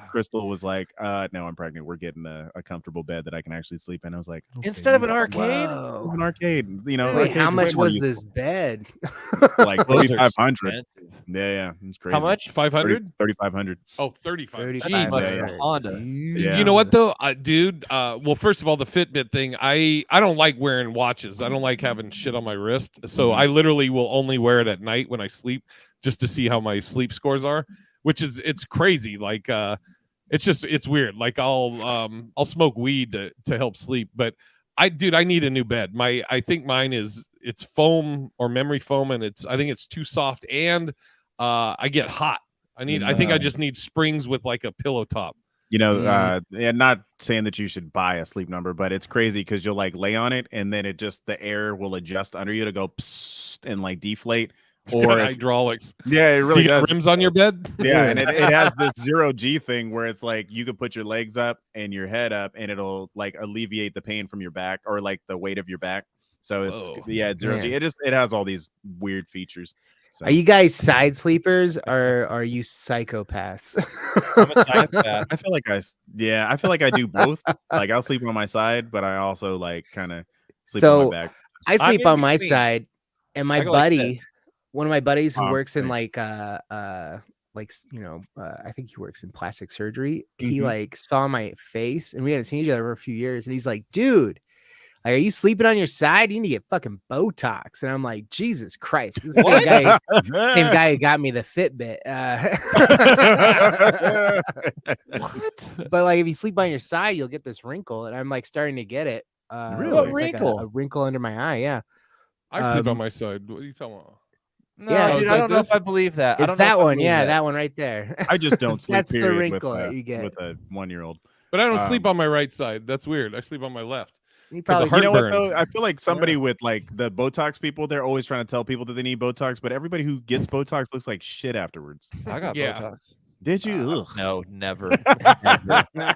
[SPEAKER 8] Crystal was like, no, I'm pregnant. We're getting a comfortable bed that I can actually sleep in. I was like,
[SPEAKER 9] Instead of an arcade,
[SPEAKER 7] Whoa.
[SPEAKER 8] an arcade, you know.
[SPEAKER 7] Wait, how
[SPEAKER 8] arcades are way
[SPEAKER 7] much
[SPEAKER 8] more
[SPEAKER 7] was
[SPEAKER 8] useful.
[SPEAKER 7] this bed?
[SPEAKER 8] Like
[SPEAKER 9] those are
[SPEAKER 8] 3,500.
[SPEAKER 9] expensive.
[SPEAKER 8] Yeah, it's crazy.
[SPEAKER 9] How much?
[SPEAKER 6] 500?
[SPEAKER 8] 3,500.
[SPEAKER 6] Oh, 35.
[SPEAKER 7] 35.
[SPEAKER 9] That's
[SPEAKER 6] Jeez.
[SPEAKER 9] much
[SPEAKER 8] Yeah,
[SPEAKER 9] as
[SPEAKER 8] yeah.
[SPEAKER 9] a Honda.
[SPEAKER 8] Yeah.
[SPEAKER 6] You know what though, dude? Well, first of all, the Fitbit thing. I don't like wearing watches. I don't like having shit on my wrist. So I literally will only wear it at night when I sleep, just to see how my sleep scores are. Which is it's crazy. Like it's weird. Like I'll smoke weed to help sleep, but I need a new bed. I think mine it's foam or memory foam, and I think it's too soft, and I get hot. I think I just need springs with like a pillow top.
[SPEAKER 8] You know, and not saying that you should buy a Sleep Number, but it's crazy because you'll like lay on it and then the air will adjust under you to go psst and like deflate.
[SPEAKER 6] It's got
[SPEAKER 8] Or if,
[SPEAKER 6] hydraulics.
[SPEAKER 8] yeah, it really
[SPEAKER 6] You got
[SPEAKER 8] does.
[SPEAKER 6] rims on your bed?
[SPEAKER 8] Yeah, and it has this 0G thing where it's like you could put your legs up and your head up and it'll like alleviate the pain from your back or like the weight of your back. So it's
[SPEAKER 6] Whoa.
[SPEAKER 8] it's 0G.
[SPEAKER 7] Man.
[SPEAKER 8] It has all these weird features. So
[SPEAKER 7] Are you guys side sleepers or are you psychopaths?
[SPEAKER 9] I'm a psychopath.
[SPEAKER 8] I feel like I do both. Like I'll sleep on my side, but I also like kind of sleep on
[SPEAKER 7] So
[SPEAKER 8] my back.
[SPEAKER 7] I sleep
[SPEAKER 9] in
[SPEAKER 7] on my
[SPEAKER 9] between.
[SPEAKER 7] side, and my
[SPEAKER 9] I go like
[SPEAKER 7] buddy, one of my buddies who
[SPEAKER 8] Oh,
[SPEAKER 7] works in
[SPEAKER 8] right.
[SPEAKER 7] I think he works in plastic surgery. He
[SPEAKER 8] Mhm.
[SPEAKER 7] like saw my face, and we hadn't seen each other for a few years, and he's like, "Dude, Like, are you sleeping on your side? You need to get fucking Botox. And I'm like, Jesus Christ. This is the same guy who got me the Fitbit.
[SPEAKER 9] What?
[SPEAKER 7] But like, if you sleep on your side, you'll get this wrinkle. And I'm like starting to get it.
[SPEAKER 8] Really?
[SPEAKER 9] What
[SPEAKER 7] It's like
[SPEAKER 9] wrinkle?
[SPEAKER 7] a wrinkle under my eye. Yeah.
[SPEAKER 6] I sleep on my side. What are you talking about?
[SPEAKER 9] No,
[SPEAKER 7] Yeah,
[SPEAKER 9] dude,
[SPEAKER 7] it's
[SPEAKER 9] I
[SPEAKER 7] like
[SPEAKER 9] don't know
[SPEAKER 6] this.
[SPEAKER 9] if I believe that. I
[SPEAKER 7] It's
[SPEAKER 9] don't know if
[SPEAKER 7] that
[SPEAKER 9] I
[SPEAKER 7] one.
[SPEAKER 9] believe
[SPEAKER 7] Yeah.
[SPEAKER 9] that.
[SPEAKER 7] That one right there.
[SPEAKER 8] I just don't sleep.
[SPEAKER 7] That's the
[SPEAKER 8] period,
[SPEAKER 7] wrinkle
[SPEAKER 8] with,
[SPEAKER 7] that you get.
[SPEAKER 8] with a 1-year-old.
[SPEAKER 6] But I don't sleep on my right side. That's weird. I sleep on my left.
[SPEAKER 7] You
[SPEAKER 6] Because
[SPEAKER 7] probably
[SPEAKER 6] of
[SPEAKER 8] You know what
[SPEAKER 6] heartburn.
[SPEAKER 8] though? I feel like somebody with like the Botox people, they're always trying to tell people that they need Botox, but everybody who gets Botox looks like shit afterwards.
[SPEAKER 9] I got
[SPEAKER 6] Yeah.
[SPEAKER 9] Botox.
[SPEAKER 8] Did you? Ugh.
[SPEAKER 9] No, never.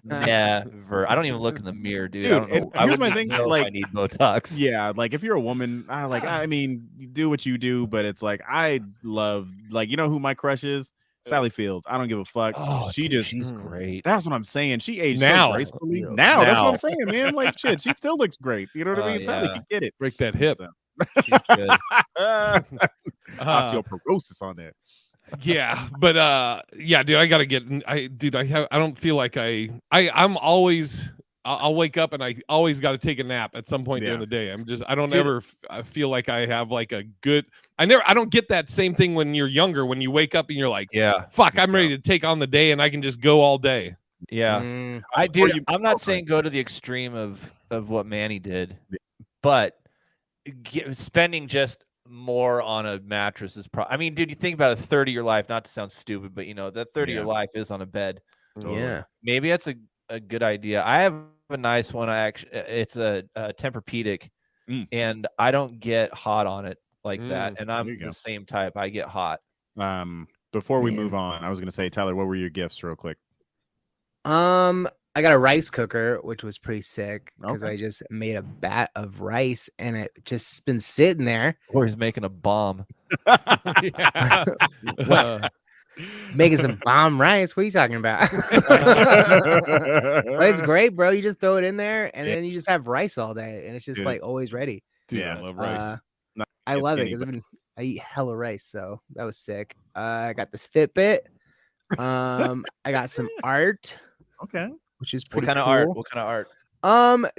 [SPEAKER 9] Never. I don't even look in the mirror, dude. I
[SPEAKER 8] Dude,
[SPEAKER 9] don't know.
[SPEAKER 8] and
[SPEAKER 9] I
[SPEAKER 8] here's my
[SPEAKER 9] wouldn't
[SPEAKER 8] thing,
[SPEAKER 9] know if
[SPEAKER 8] like-
[SPEAKER 9] I need Botox.
[SPEAKER 8] Yeah, like if you're a woman, I mean, you do what you do, but it's like I love, like, you know who my crush is? Sally Fields. I don't give a fuck.
[SPEAKER 9] Oh,
[SPEAKER 8] she
[SPEAKER 9] dude,
[SPEAKER 8] just
[SPEAKER 9] she's great.
[SPEAKER 8] That's what I'm saying. She aged
[SPEAKER 6] Now.
[SPEAKER 8] so gracefully.
[SPEAKER 7] Now.
[SPEAKER 8] Now, that's what
[SPEAKER 9] Now.
[SPEAKER 8] I'm saying, man. Like shit, she still looks great. You know what I
[SPEAKER 9] Oh,
[SPEAKER 8] mean? Sally
[SPEAKER 9] yeah.
[SPEAKER 8] can get it.
[SPEAKER 6] Break that hip.
[SPEAKER 9] She's good.
[SPEAKER 8] Osteoporosis on that.
[SPEAKER 6] Yeah, but yeah, dude, I gotta get. I don't feel like I'm always. I'll wake up and I always got to take a nap at some point during the day. I don't
[SPEAKER 9] Dude.
[SPEAKER 6] ever I feel like I have like a good. I don't get that same thing when you're younger. When you wake up and you're like,
[SPEAKER 9] Yeah.
[SPEAKER 6] fuck, I'm ready to take on the day and I can just go all day.
[SPEAKER 9] Yeah.
[SPEAKER 7] Mm,
[SPEAKER 9] I
[SPEAKER 8] Before
[SPEAKER 9] do.
[SPEAKER 8] you-
[SPEAKER 9] I'm not saying go to the extreme of what Manny did, but spending just more on a mattress is I mean, dude, you think about a third of your life, not to sound stupid, but you know, that third of your life is on a bed.
[SPEAKER 7] yeah.
[SPEAKER 9] Maybe that's a good idea. I have a nice one. It's a Tempur-Pedic, and I don't get hot on it like that. And I'm
[SPEAKER 8] There you
[SPEAKER 9] the
[SPEAKER 8] go.
[SPEAKER 9] same type. I get hot.
[SPEAKER 8] Before we
[SPEAKER 7] Man.
[SPEAKER 8] move on, I was gonna say, Tyler, what were your gifts, real quick?
[SPEAKER 7] I got a rice cooker, which was pretty sick because
[SPEAKER 8] Okay.
[SPEAKER 7] I just made a bat of rice and it just been sitting there
[SPEAKER 9] Or he's making a bomb.
[SPEAKER 7] making some bomb rice. What are you talking about? But it's great, bro. You just throw it in there and then you just have rice all day and it's just
[SPEAKER 8] Dude.
[SPEAKER 7] like always ready.
[SPEAKER 6] Dude,
[SPEAKER 8] Yeah.
[SPEAKER 6] I love rice.
[SPEAKER 7] I
[SPEAKER 8] It's
[SPEAKER 7] love it
[SPEAKER 8] skinny,
[SPEAKER 7] because I eat hella rice, so that was sick. I got this Fitbit. I got some art,
[SPEAKER 8] Okay.
[SPEAKER 7] which is
[SPEAKER 9] What
[SPEAKER 7] pretty
[SPEAKER 9] kind of
[SPEAKER 7] cool.
[SPEAKER 9] art? What kind of art?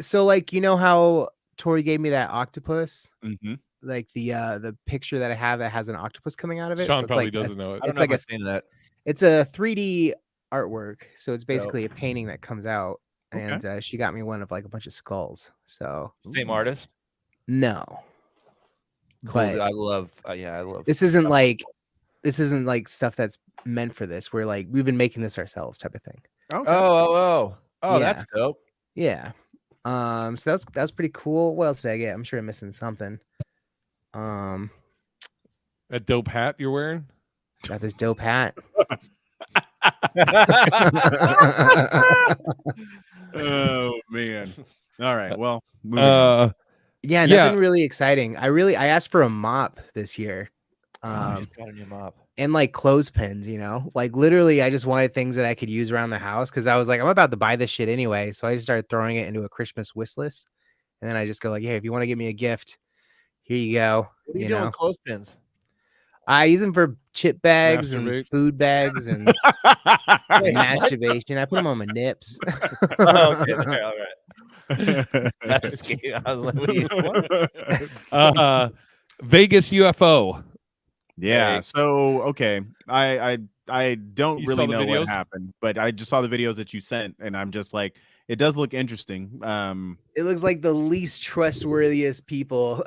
[SPEAKER 7] So like you know how Tori gave me that octopus,
[SPEAKER 8] Mm-hmm.
[SPEAKER 7] like the picture that I have that has an octopus coming out of it.
[SPEAKER 6] Sean
[SPEAKER 7] so it's
[SPEAKER 6] probably
[SPEAKER 7] like
[SPEAKER 6] doesn't know it.
[SPEAKER 9] I don't
[SPEAKER 7] It's
[SPEAKER 9] know
[SPEAKER 7] like
[SPEAKER 9] if
[SPEAKER 7] a
[SPEAKER 9] I've seen that.
[SPEAKER 7] it's a 3D artwork, so it's basically a painting that comes out.
[SPEAKER 8] Okay.
[SPEAKER 7] And she got me one of like a bunch of skulls. So
[SPEAKER 9] Same artist.
[SPEAKER 7] no,
[SPEAKER 9] Cool.
[SPEAKER 7] but
[SPEAKER 9] I love. I love.
[SPEAKER 7] this isn't like stuff that's meant for this. We're like we've been making this ourselves, type of thing.
[SPEAKER 8] Okay.
[SPEAKER 9] Oh!
[SPEAKER 7] Yeah.
[SPEAKER 9] That's dope.
[SPEAKER 7] Yeah. So that's pretty cool. What else did I get? I'm sure I'm missing something.
[SPEAKER 6] That dope hat you're wearing.
[SPEAKER 7] Got this dope hat.
[SPEAKER 8] Oh man. All right. Well, moving on.
[SPEAKER 7] Yeah,
[SPEAKER 6] Yeah.
[SPEAKER 7] nothing really exciting. I asked for a mop this year.
[SPEAKER 9] You just got a new mop.
[SPEAKER 7] And like clothespins, you know, like literally I just wanted things that I could use around the house because I was like, I'm about to buy this shit anyway. So I just started throwing it into a Christmas wish list. And then I just go like, hey, if you want to give me a gift, here you go.
[SPEAKER 9] What are you
[SPEAKER 7] You
[SPEAKER 9] doing
[SPEAKER 7] know,
[SPEAKER 9] with clothespins?
[SPEAKER 7] I use them for chip bags and
[SPEAKER 6] Masturbate.
[SPEAKER 7] food bags and masturbation. I put them on my nips.
[SPEAKER 9] Okay, all right. That's scary. I was like, what do you want?
[SPEAKER 6] Vegas UFO.
[SPEAKER 8] Yeah.
[SPEAKER 9] Hey.
[SPEAKER 8] So okay, I don't
[SPEAKER 6] You
[SPEAKER 8] really
[SPEAKER 6] saw the
[SPEAKER 8] know what
[SPEAKER 6] videos?
[SPEAKER 8] happened, but I just saw the videos that you sent, and I'm just like, it does look interesting.
[SPEAKER 7] It looks like the least trustworthiest people.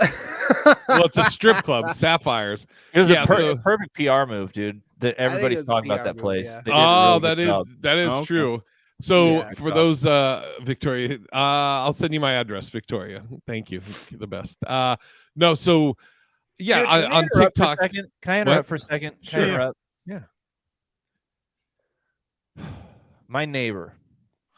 [SPEAKER 6] Well, it's a strip club, Sapphires.
[SPEAKER 9] It was
[SPEAKER 6] Yeah,
[SPEAKER 9] a
[SPEAKER 6] so-
[SPEAKER 9] perfect PR move, dude. That
[SPEAKER 7] it
[SPEAKER 9] everybody's
[SPEAKER 7] was a
[SPEAKER 9] talking about
[SPEAKER 7] PR
[SPEAKER 9] that
[SPEAKER 7] move,
[SPEAKER 9] place.
[SPEAKER 7] yeah.
[SPEAKER 9] They did a
[SPEAKER 6] Oh,
[SPEAKER 9] really
[SPEAKER 6] that
[SPEAKER 9] good job.
[SPEAKER 6] is
[SPEAKER 8] Okay.
[SPEAKER 6] true. So
[SPEAKER 7] Yeah.
[SPEAKER 6] for those Victoria, I'll send you my address, Victoria. Thank you. You're the best. No, so yeah,
[SPEAKER 9] Dude, can I
[SPEAKER 6] on
[SPEAKER 9] interrupt for a
[SPEAKER 6] TikTok.
[SPEAKER 9] second? Can I interrupt for a second? Can
[SPEAKER 6] Sure.
[SPEAKER 9] I interrupt?
[SPEAKER 6] Yeah.
[SPEAKER 9] My neighbor,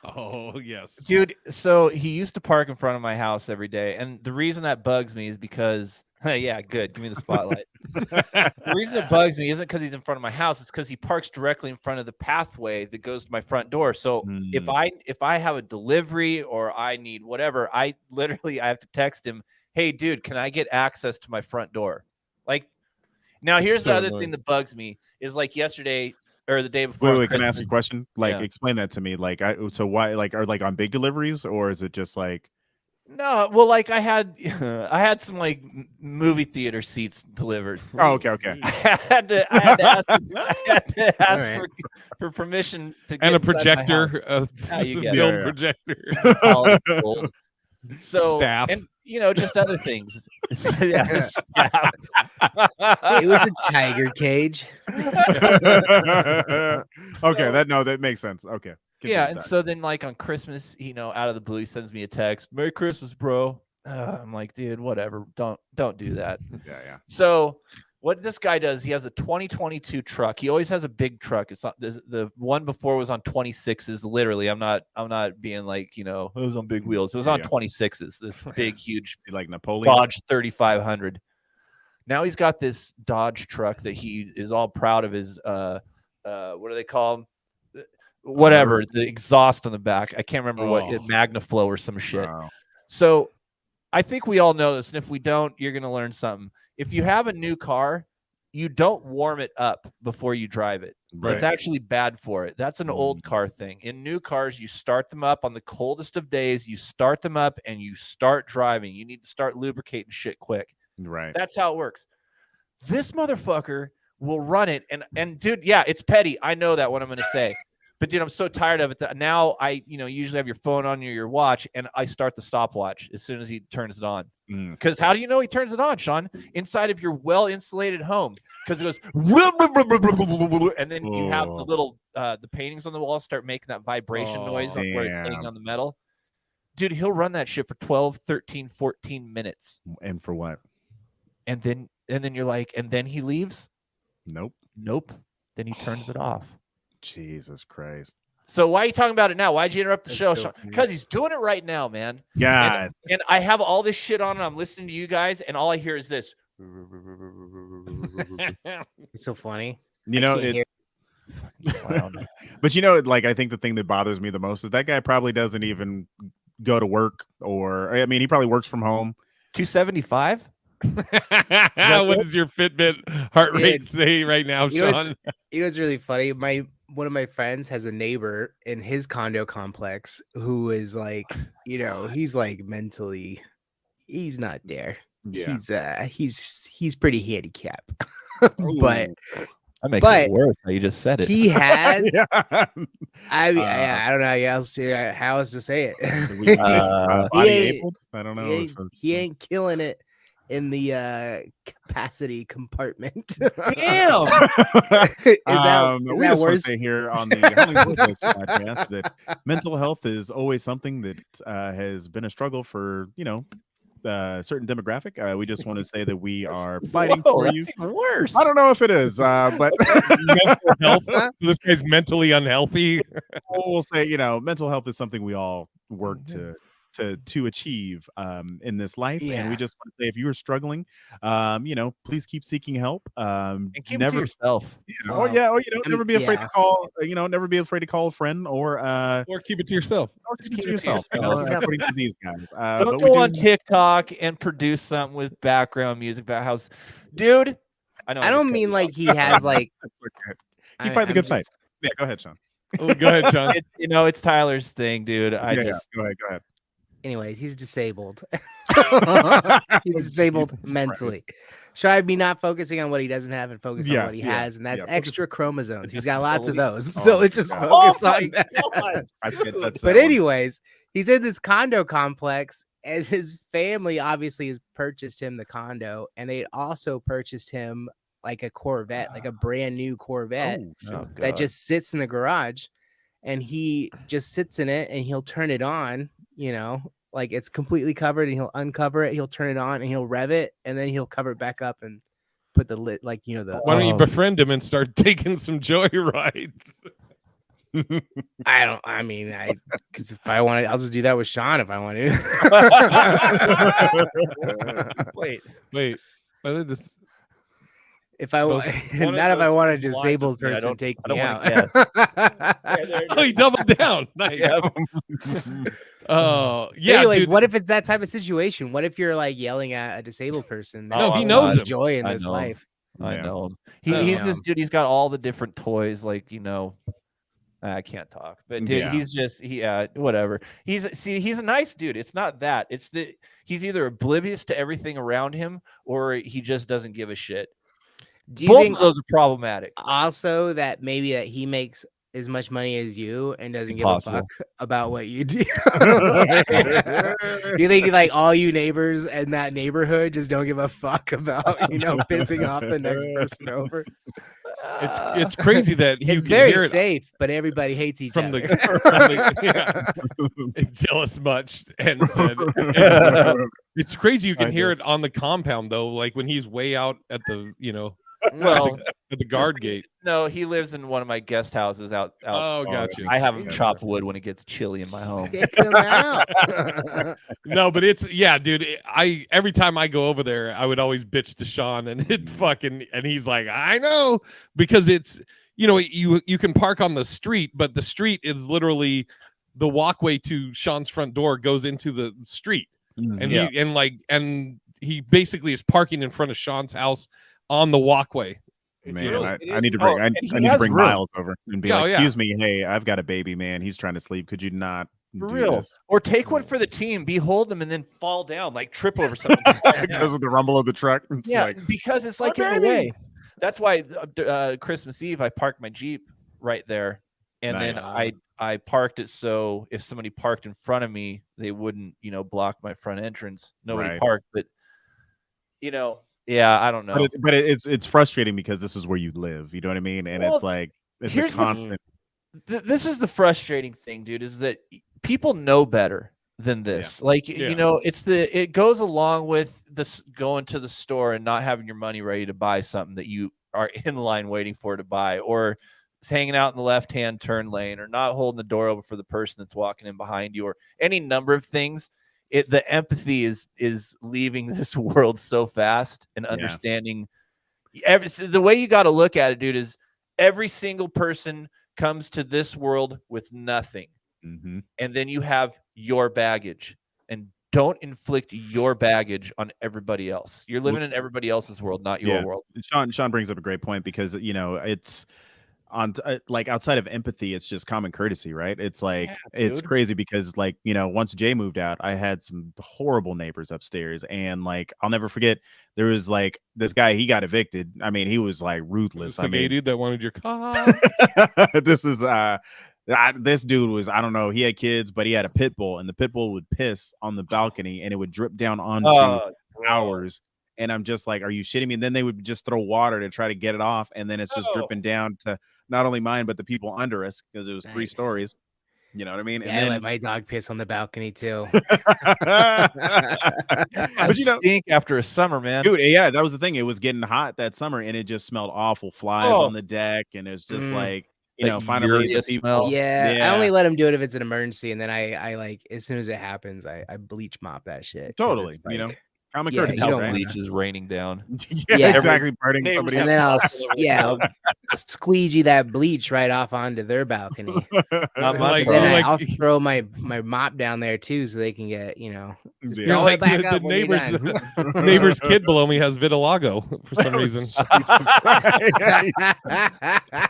[SPEAKER 6] Oh yes.
[SPEAKER 9] dude. So he used to park in front of my house every day, and the reason that bugs me is because, yeah, good. Give me the spotlight. The reason it bugs me isn't because he's in front of my house; it's because he parks directly in front of the pathway that goes to my front door. So if I have a delivery or I need whatever, I have to text him, "Hey, dude, can I get access to my front door?" Like, now here's
[SPEAKER 6] so
[SPEAKER 9] the other
[SPEAKER 6] annoying.
[SPEAKER 9] thing that bugs me is like yesterday or the day before.
[SPEAKER 8] Wait, can I ask you a
[SPEAKER 9] Christmas-
[SPEAKER 8] question? Like,
[SPEAKER 9] Yeah.
[SPEAKER 8] explain that to me. Like, so why? Like, are like on big deliveries, or is it just like?
[SPEAKER 9] No, well, like I had I had some like movie theater seats delivered.
[SPEAKER 8] Oh, okay.
[SPEAKER 9] I had to ask
[SPEAKER 7] Alright.
[SPEAKER 9] for permission to get
[SPEAKER 6] And a
[SPEAKER 9] inside my house.
[SPEAKER 6] projector,
[SPEAKER 9] How you
[SPEAKER 6] the
[SPEAKER 9] get it.
[SPEAKER 6] film
[SPEAKER 8] Yeah.
[SPEAKER 6] projector.
[SPEAKER 9] All gold. So
[SPEAKER 6] Staff.
[SPEAKER 9] and just other things. Yeah, staff.
[SPEAKER 7] It was a tiger cage.
[SPEAKER 8] Okay, that makes sense. Okay.
[SPEAKER 9] Yeah,
[SPEAKER 8] Continue,
[SPEAKER 9] and
[SPEAKER 8] sorry.
[SPEAKER 9] so then like on Christmas, out of the blue, he sends me a text, "Merry Christmas, bro." I'm like, dude, whatever. Don't do that.
[SPEAKER 8] Yeah.
[SPEAKER 9] So what this guy does, he has a 2022 truck. He always has a big truck. It's not the one before was on 26s. Literally, I'm not being like, it was on big wheels. It was on
[SPEAKER 8] Yeah.
[SPEAKER 9] 26s. This big, huge
[SPEAKER 8] Like Napoleon.
[SPEAKER 9] Dodge 3500. Now he's got this Dodge truck that he is all proud of his what do they call them? Whatever, the exhaust on the back. I can't remember what MagnaFlow or some shit.
[SPEAKER 8] Wow.
[SPEAKER 9] So I think we all know this, and if we don't, you're going to learn something. If you have a new car, you don't warm it up before you drive it.
[SPEAKER 8] Right.
[SPEAKER 9] That's actually bad for it. That's an old car thing. In new cars, you start them up on the coldest of days. You start them up and you start driving. You need to start lubricating shit quick.
[SPEAKER 8] Right.
[SPEAKER 9] That's how it works. This motherfucker will run it. And dude, yeah, it's petty. I know that what I'm going to say. But dude, I'm so tired of it that now I, usually have your phone on your watch and I start the stopwatch as soon as he turns it on. Because how do you know he turns it on, Sean? Inside of your well-insulated home. Because it goes, and then you have the little, the paintings on the wall start making that vibration noise where it's hitting on the metal. Dude, he'll run that shit for 12, 13, 14 minutes.
[SPEAKER 8] And for what?
[SPEAKER 9] And then you're like, and then he leaves?
[SPEAKER 8] Nope.
[SPEAKER 9] Then he turns it off.
[SPEAKER 8] Jesus Christ.
[SPEAKER 9] So why are you talking about it now? Why'd you interrupt the show,
[SPEAKER 7] so
[SPEAKER 9] Sean? Because he's doing it right now, man.
[SPEAKER 8] God.
[SPEAKER 9] And I have all this shit on and I'm listening to you guys, and all I hear is this.
[SPEAKER 7] It's so funny.
[SPEAKER 8] But like I think the thing that bothers me the most is that guy probably doesn't even go to work, or I mean he probably works from home.
[SPEAKER 9] 275?
[SPEAKER 6] What does your Fitbit heart rate say right now, Sean?
[SPEAKER 7] It's really funny. One of my friends has a neighbor in his condo complex who is like, he's like mentally, he's not there.
[SPEAKER 8] Yeah.
[SPEAKER 7] He's pretty handicapped. But
[SPEAKER 9] I make it worse. You just said it.
[SPEAKER 7] he has.
[SPEAKER 8] Yeah.
[SPEAKER 7] I mean, I don't know how else to say it.
[SPEAKER 8] Body-abled? I don't know.
[SPEAKER 7] He ain't killing it in the capacity compartment.
[SPEAKER 9] Damn.
[SPEAKER 7] Is that
[SPEAKER 8] we just want to
[SPEAKER 7] worse?
[SPEAKER 8] say here on the Hollywood List podcast that mental health is always something that has been a struggle for certain demographic. We just want to say that we are fighting for you.
[SPEAKER 9] That's even worse.
[SPEAKER 8] I don't know if it is, but
[SPEAKER 6] Mental health. This guy's mentally unhealthy.
[SPEAKER 8] we'll say mental health is something we all work to achieve in this life. And we just want to say, if you are struggling, please keep seeking help.
[SPEAKER 9] And keep it to yourself.
[SPEAKER 8] Never be afraid to call. Never be afraid to call a friend, or
[SPEAKER 6] keep it to yourself.
[SPEAKER 8] Or keep it to yourself. According to these guys.
[SPEAKER 9] Don't go on TikTok and produce something with background music about house, dude. I
[SPEAKER 7] don't mean like he has like.
[SPEAKER 8] Keep fighting the good fight. Yeah, go ahead, Sean.
[SPEAKER 6] Go ahead, Sean.
[SPEAKER 9] It's Tyler's thing, dude.
[SPEAKER 8] Go ahead.
[SPEAKER 7] Anyways, he's disabled. He's disabled mentally. Should I be not focusing on what he doesn't have and focus on what he has? And that's extra chromosomes. He's got lots of those. So let's just focus on that. But anyways, he's in this condo complex, and his family obviously has purchased him the condo, and they also purchased him like a Corvette, like a brand new Corvette that just sits in the garage, and he just sits in it and he'll turn it on, like it's completely covered, and he'll uncover it, he'll turn it on, and he'll rev it, and then he'll cover it back up and put the lid, like the.
[SPEAKER 6] Why don't you befriend him and start taking some joy rides?
[SPEAKER 7] Because if I want to, I'll just do that with Sean if I want to.
[SPEAKER 6] Wait. I think this.
[SPEAKER 7] If I want, not if I want a disabled person take me out.
[SPEAKER 6] Oh, he doubled down. Nice. Oh, yeah.
[SPEAKER 7] Anyways,
[SPEAKER 6] dude.
[SPEAKER 7] what if it's that type of situation? What if you're like yelling at a disabled person?
[SPEAKER 6] No, he knows him.
[SPEAKER 7] Joy in this life.
[SPEAKER 9] I know him. He's this dude. He's got all the different toys, like I can't talk, but dude, whatever. He's a nice dude. It's not that. It's that he's either oblivious to everything around him or he just doesn't give a shit.
[SPEAKER 7] Do you
[SPEAKER 9] Both
[SPEAKER 7] think
[SPEAKER 9] of those are problematic.
[SPEAKER 7] also that maybe that he makes as much money as you and doesn't give a fuck about what you do? You think like all you neighbors in that neighborhood just don't give a fuck about pissing off the next person over?
[SPEAKER 6] It's crazy that
[SPEAKER 7] it's very safe, but everybody hates each other.
[SPEAKER 6] Jealous much and said it's crazy. You can hear it on the compound though, like when he's way out at the at the guard gate.
[SPEAKER 9] No, he lives in one of my guest houses out.
[SPEAKER 6] Oh, gotcha.
[SPEAKER 9] I have him chop wood when it gets chilly in my home.
[SPEAKER 7] Kick him out.
[SPEAKER 6] No, but dude. Every time I go over there, I would always bitch to Sean, and he's like, I know, because it's you can park on the street, but the street is literally the walkway to Sean's front door goes into the street, and he basically is parking in front of Sean's house on the walkway.
[SPEAKER 8] Man, I need to bring I need to bring Miles over and be excuse me, hey, I've got a baby, man. He's trying to sleep. Could you not
[SPEAKER 9] for real this? Or take one for the team, hold him, and then fall down, like trip over something
[SPEAKER 8] because of the rumble of the truck.
[SPEAKER 9] Because it's like in the way. That's why Christmas Eve I parked my Jeep right there, and then I parked it so if somebody parked in front of me, they wouldn't block my front entrance. Nobody parked, but yeah, I don't know.
[SPEAKER 8] But it's frustrating because this is where you live. You know what I mean? And it's like it's a constant.
[SPEAKER 9] This is the frustrating thing, dude. Is that people know better than this? It goes along with this going to the store and not having your money ready to buy something that you are in line waiting for to buy, or hanging out in the left-hand turn lane, or not holding the door open for the person that's walking in behind you, or any number of things. The empathy is leaving this world so fast, and understanding the way you got to look at it, dude, is every single person comes to this world with nothing.
[SPEAKER 8] Mm-hmm.
[SPEAKER 9] And then you have your baggage, and don't inflict your baggage on everybody else. You're living in everybody else's world, not your world.
[SPEAKER 8] Sean brings up a great point because, it's on like outside of empathy, it's just common courtesy, right? It's like it's crazy because once Jay moved out, I had some horrible neighbors upstairs, and like I'll never forget, there was like this guy, he got evicted. I mean, he was like ruthless.
[SPEAKER 6] I mean, dude that wanted your car.
[SPEAKER 8] This dude was, I don't know, he had kids, but he had a pit bull, and the pit bull would piss on the balcony and it would drip down onto ours. And I'm just like, are you shitting me? And then they would just throw water to try to get it off. And then it's just dripping down to not only mine, but the people under us, because it was 3 stories. You know what I mean?
[SPEAKER 7] Yeah,
[SPEAKER 8] and then,
[SPEAKER 7] I let my dog piss on the balcony too.
[SPEAKER 9] But stink after a summer, man.
[SPEAKER 8] Dude, yeah, that was the thing. It was getting hot that summer, and it just smelled awful. Flies on the deck, and it's just like, finally the people.
[SPEAKER 7] Yeah, I only let him do it if it's an emergency, and then I like as soon as it happens, I bleach mop that shit.
[SPEAKER 8] Totally, common courtesy.
[SPEAKER 9] How bleach is raining down.
[SPEAKER 8] Yeah, exactly. Burning somebody.
[SPEAKER 7] And then I'll squeegee that bleach right off onto their balcony. I'll throw my mop down there too, so they can get
[SPEAKER 6] the neighbor's kid below me has vitiligo for some reason.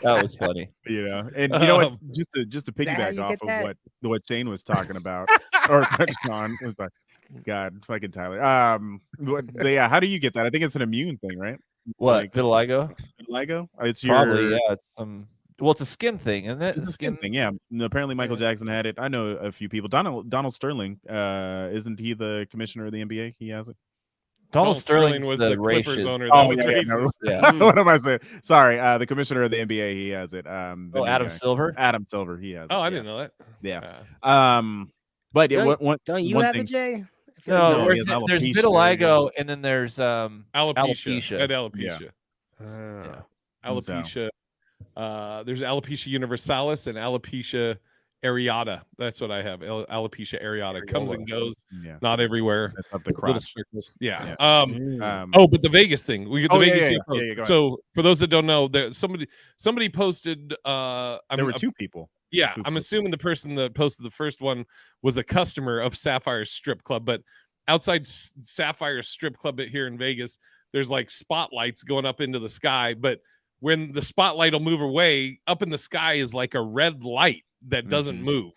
[SPEAKER 9] That was funny.
[SPEAKER 8] And you know what? Just to piggyback off of what Shane was talking about, or Sean was like, God, fucking Tyler. How do you get that? I think it's an immune thing, right?
[SPEAKER 9] What, vitiligo?
[SPEAKER 8] Vitiligo? It's
[SPEAKER 9] probably it's it's a skin thing, isn't it?
[SPEAKER 8] It's a skin thing, yeah. Apparently Michael Jackson had it. I know a few people. Donald Sterling, isn't he the commissioner of the NBA? He has it.
[SPEAKER 6] Donald Sterling was the Clippers owner.
[SPEAKER 8] Yeah. What am I saying? Sorry, the commissioner of the NBA, he has it.
[SPEAKER 9] Adam Silver.
[SPEAKER 8] Adam Silver, he has it.
[SPEAKER 6] Oh, I didn't know that.
[SPEAKER 8] Yeah. But
[SPEAKER 7] don't you have it, Jay?
[SPEAKER 9] No, there's vitiligo, and then there's
[SPEAKER 6] alopecia. Alopecia.
[SPEAKER 7] Yeah.
[SPEAKER 6] Alopecia. There's alopecia universalis and alopecia areata. That's what I have. Alopecia areata comes and goes, not everywhere.
[SPEAKER 8] That's up the crotch.
[SPEAKER 6] Circles. Yeah. But the Vegas thing. We get the Vegas. So for those that don't know, somebody posted.
[SPEAKER 8] There were 2 people.
[SPEAKER 6] Yeah, I'm assuming the person that posted the first one was a customer of Sapphire's strip club, but outside Sapphire's strip club here in Vegas, there's like spotlights going up into the sky, but when the spotlight will move away, up in the sky is like a red light that doesn't move.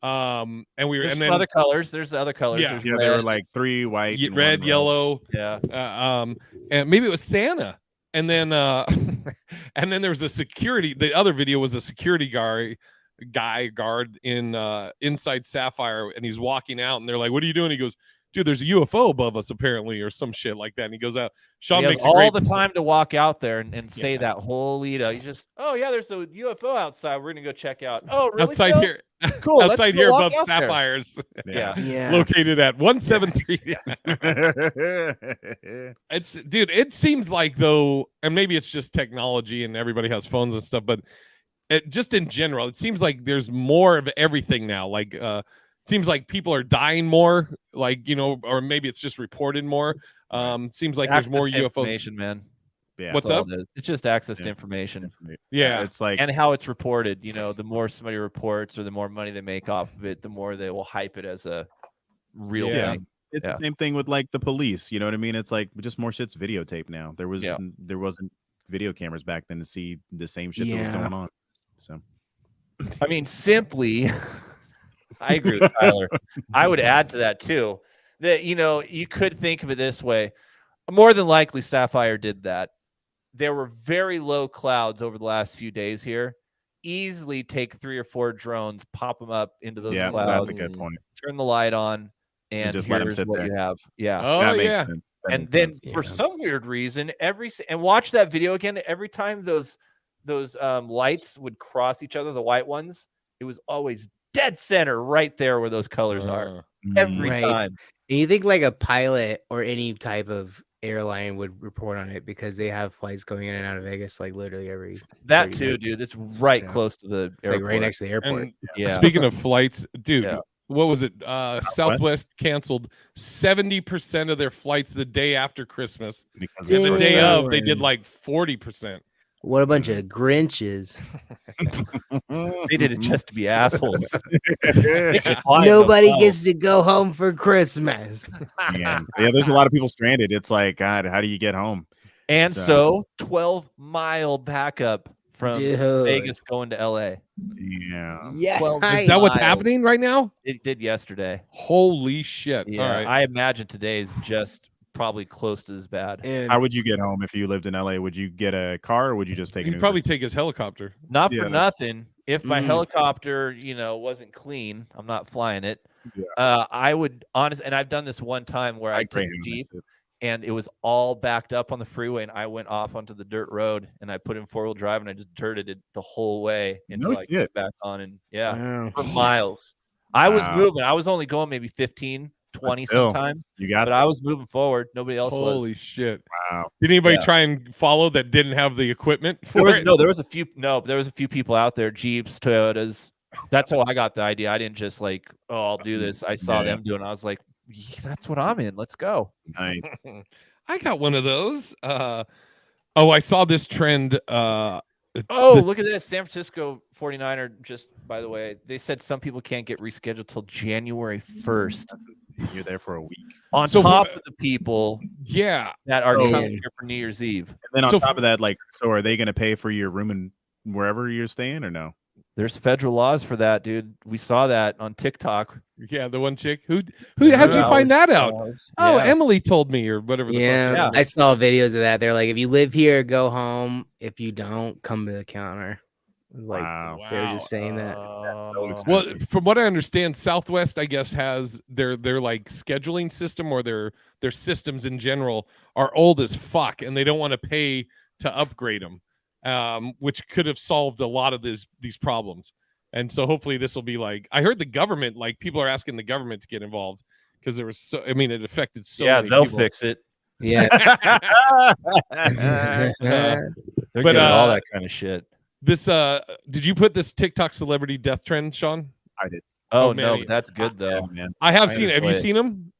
[SPEAKER 6] And we were,
[SPEAKER 9] There's
[SPEAKER 6] and
[SPEAKER 9] some
[SPEAKER 6] then
[SPEAKER 9] other colors. There's other colors.
[SPEAKER 6] Yeah.
[SPEAKER 9] There's
[SPEAKER 8] Yeah,
[SPEAKER 9] red.
[SPEAKER 8] there were like 3 white, and
[SPEAKER 6] red,
[SPEAKER 8] 1
[SPEAKER 6] yellow,
[SPEAKER 9] Yeah.
[SPEAKER 6] and maybe it was Thana. And then and then there was a security. The other video was a security guard in inside Sapphire, and he's walking out, and they're like, "What are you doing?" He goes, "Dude, there's a UFO above us apparently," or some shit like that. And he goes out. Sean
[SPEAKER 9] He has
[SPEAKER 6] makes a
[SPEAKER 9] all
[SPEAKER 6] great
[SPEAKER 9] the time to walk out there and say that whole lead up. He's just, oh yeah, there's a UFO outside. We're gonna go check out. Oh, really?
[SPEAKER 6] outside
[SPEAKER 9] Phil?
[SPEAKER 6] here.
[SPEAKER 9] Cool. let's
[SPEAKER 6] Outside
[SPEAKER 9] go
[SPEAKER 6] here
[SPEAKER 9] walk
[SPEAKER 6] above
[SPEAKER 9] out there.
[SPEAKER 6] Sapphires,
[SPEAKER 9] Yeah.
[SPEAKER 6] located at 173.
[SPEAKER 8] row.
[SPEAKER 6] It's dude, it seems like though, and maybe it's just technology and everybody has phones and stuff, but just in general, it seems like there's more of everything now. Like it seems like people are dying more, like, you know, or maybe it's just reported more. It seems like there's more UFOs.
[SPEAKER 9] Information, man.
[SPEAKER 8] Yeah,
[SPEAKER 6] What's
[SPEAKER 9] That's
[SPEAKER 6] up?
[SPEAKER 9] all it is. It's just access to information.
[SPEAKER 6] Yeah.
[SPEAKER 8] it's like
[SPEAKER 9] And how it's reported. You know, the more somebody reports or the more money they make off of it, the more they will hype it as a real
[SPEAKER 6] Yeah.
[SPEAKER 9] thing.
[SPEAKER 8] it's the same thing with like the police. You know what I mean? It's like just more shit's videotaped now. There wasn't video cameras back then to see the same shit that was going on. So
[SPEAKER 9] I mean, simply, I agree with Tyler. I would add to that too, that, you know, you could think of it this way. More than likely, Sapphire did that. There were very low clouds over the last few days here. Easily take 3 or 4 drones, pop them up into those clouds.
[SPEAKER 8] That's a good point.
[SPEAKER 9] Turn the light on, and
[SPEAKER 8] just let 'em
[SPEAKER 9] here's
[SPEAKER 8] sit
[SPEAKER 9] what
[SPEAKER 8] there.
[SPEAKER 9] you have. Yeah.
[SPEAKER 6] Oh
[SPEAKER 8] That makes
[SPEAKER 6] yeah.
[SPEAKER 8] sense. That
[SPEAKER 9] And
[SPEAKER 8] makes
[SPEAKER 9] then
[SPEAKER 8] sense.
[SPEAKER 9] for some weird reason, and watch that video again. Every time those lights would cross each other, the white ones, it was always dead center right there where those colors are. Every
[SPEAKER 7] Right.
[SPEAKER 9] time.
[SPEAKER 7] And you think like a pilot or any type of airline would report on it because they have flights going in and out of Vegas like literally every
[SPEAKER 9] That
[SPEAKER 7] 30
[SPEAKER 9] too,
[SPEAKER 7] minutes.
[SPEAKER 9] dude. It's right
[SPEAKER 7] Yeah.
[SPEAKER 9] close to the
[SPEAKER 7] It's like
[SPEAKER 9] airport.
[SPEAKER 7] right next to the airport.
[SPEAKER 6] And
[SPEAKER 9] Yeah.
[SPEAKER 6] speaking of flights, dude,
[SPEAKER 9] Yeah.
[SPEAKER 6] what was it? Southwest canceled 70% of their flights the day after Christmas.
[SPEAKER 8] Because
[SPEAKER 6] And the
[SPEAKER 8] of
[SPEAKER 6] day
[SPEAKER 7] Damn.
[SPEAKER 6] of, they did like 40%.
[SPEAKER 7] What a bunch of Grinches.
[SPEAKER 9] They did it just to be assholes. They could fly
[SPEAKER 7] Nobody
[SPEAKER 9] themselves.
[SPEAKER 7] gets to go home for Christmas.
[SPEAKER 8] yeah, there's a lot of people stranded. It's like, God, how do you get home?
[SPEAKER 9] And
[SPEAKER 8] So-
[SPEAKER 9] so 12-mile backup from
[SPEAKER 7] Dude.
[SPEAKER 9] Vegas going to LA.
[SPEAKER 8] Yeah.
[SPEAKER 7] Yeah.
[SPEAKER 9] 12
[SPEAKER 6] Is that what's
[SPEAKER 9] miles.
[SPEAKER 6] happening right now?
[SPEAKER 9] It did yesterday.
[SPEAKER 6] Holy shit.
[SPEAKER 9] Yeah.
[SPEAKER 6] All right.
[SPEAKER 9] I imagine today's just probably close to as bad.
[SPEAKER 7] And
[SPEAKER 8] How would you get home if you lived in LA? Would you get a car or would you just take an
[SPEAKER 6] He'd
[SPEAKER 8] Uber?
[SPEAKER 6] probably take his helicopter.
[SPEAKER 9] Not
[SPEAKER 8] Yeah,
[SPEAKER 9] for
[SPEAKER 8] that's-
[SPEAKER 9] nothing. If my helicopter, you know, wasn't clean, I'm not flying it.
[SPEAKER 8] Yeah.
[SPEAKER 9] I would honestly, and I've done this one time where I took a
[SPEAKER 8] Greyhound
[SPEAKER 9] Jeep
[SPEAKER 8] it.
[SPEAKER 9] and it was all backed up on the freeway, and I went off onto the dirt road and I put in 4-wheel drive and I just dirted it the whole way until I
[SPEAKER 8] shit.
[SPEAKER 9] get back on, and
[SPEAKER 7] Wow.
[SPEAKER 9] for miles. I was
[SPEAKER 8] Wow.
[SPEAKER 9] moving. I was only going maybe 15, 20
[SPEAKER 8] still,
[SPEAKER 9] sometimes,
[SPEAKER 8] You got
[SPEAKER 9] but I was moving forward. Nobody else was.
[SPEAKER 6] Holy shit.
[SPEAKER 8] Wow.
[SPEAKER 6] Did anybody
[SPEAKER 9] Yeah.
[SPEAKER 6] try and follow that didn't have the equipment
[SPEAKER 9] There
[SPEAKER 6] for
[SPEAKER 9] was,
[SPEAKER 6] it?
[SPEAKER 9] no, there was a few people out there, Jeeps, Toyotas. That's how I got the idea. I didn't just like, oh, I'll do this. I saw
[SPEAKER 8] Yeah.
[SPEAKER 9] them doing it. I was like, yeah, that's what I'm in. Let's go.
[SPEAKER 8] Nice.
[SPEAKER 6] I got one of those. I saw this trend.
[SPEAKER 9] Oh, look at this. San Francisco 49er, just by the way, they said some people can't get rescheduled till January 1st.
[SPEAKER 8] You're there for a week.
[SPEAKER 9] On
[SPEAKER 6] So
[SPEAKER 9] top
[SPEAKER 6] for-
[SPEAKER 9] of the people
[SPEAKER 6] Yeah.
[SPEAKER 9] that are
[SPEAKER 7] Oh.
[SPEAKER 9] coming here for New Year's Eve.
[SPEAKER 8] And then on
[SPEAKER 6] So
[SPEAKER 8] top
[SPEAKER 6] for-
[SPEAKER 8] of that, like, so are they going to pay for your room and wherever you're staying or no?
[SPEAKER 9] There's federal laws for that, dude. We saw that on TikTok.
[SPEAKER 6] Yeah, the one chick. How'd you find that out? Oh,
[SPEAKER 9] Yeah.
[SPEAKER 6] Emily told me, or whatever.
[SPEAKER 7] Yeah,
[SPEAKER 9] Yeah.
[SPEAKER 7] I saw videos of that. They're like, if you live here, go home. If you don't, come to the counter. Like
[SPEAKER 8] Wow.
[SPEAKER 7] they're just saying that.
[SPEAKER 8] so
[SPEAKER 6] Well,
[SPEAKER 8] expensive.
[SPEAKER 6] from what I understand, Southwest, I guess, has their like scheduling system, or their systems in general are old as fuck, and they don't want to pay to upgrade them, which could have solved a lot of these problems. And so hopefully this will be like, I heard the government, like people are asking the government to get involved because there was so, I mean, it affected so
[SPEAKER 9] yeah,
[SPEAKER 6] many
[SPEAKER 9] they'll
[SPEAKER 6] people.
[SPEAKER 9] fix it.
[SPEAKER 7] Yeah.
[SPEAKER 9] They're
[SPEAKER 6] But,
[SPEAKER 9] good at all that kind of shit.
[SPEAKER 6] This did you put this TikTok celebrity death trend, Sean?
[SPEAKER 8] I did.
[SPEAKER 9] Oh,
[SPEAKER 6] oh,
[SPEAKER 9] no,
[SPEAKER 6] man,
[SPEAKER 9] but that's good
[SPEAKER 8] Yeah,
[SPEAKER 9] though.
[SPEAKER 8] man.
[SPEAKER 6] I have
[SPEAKER 9] I
[SPEAKER 6] seen it. Have you
[SPEAKER 9] enjoy it.
[SPEAKER 6] seen him?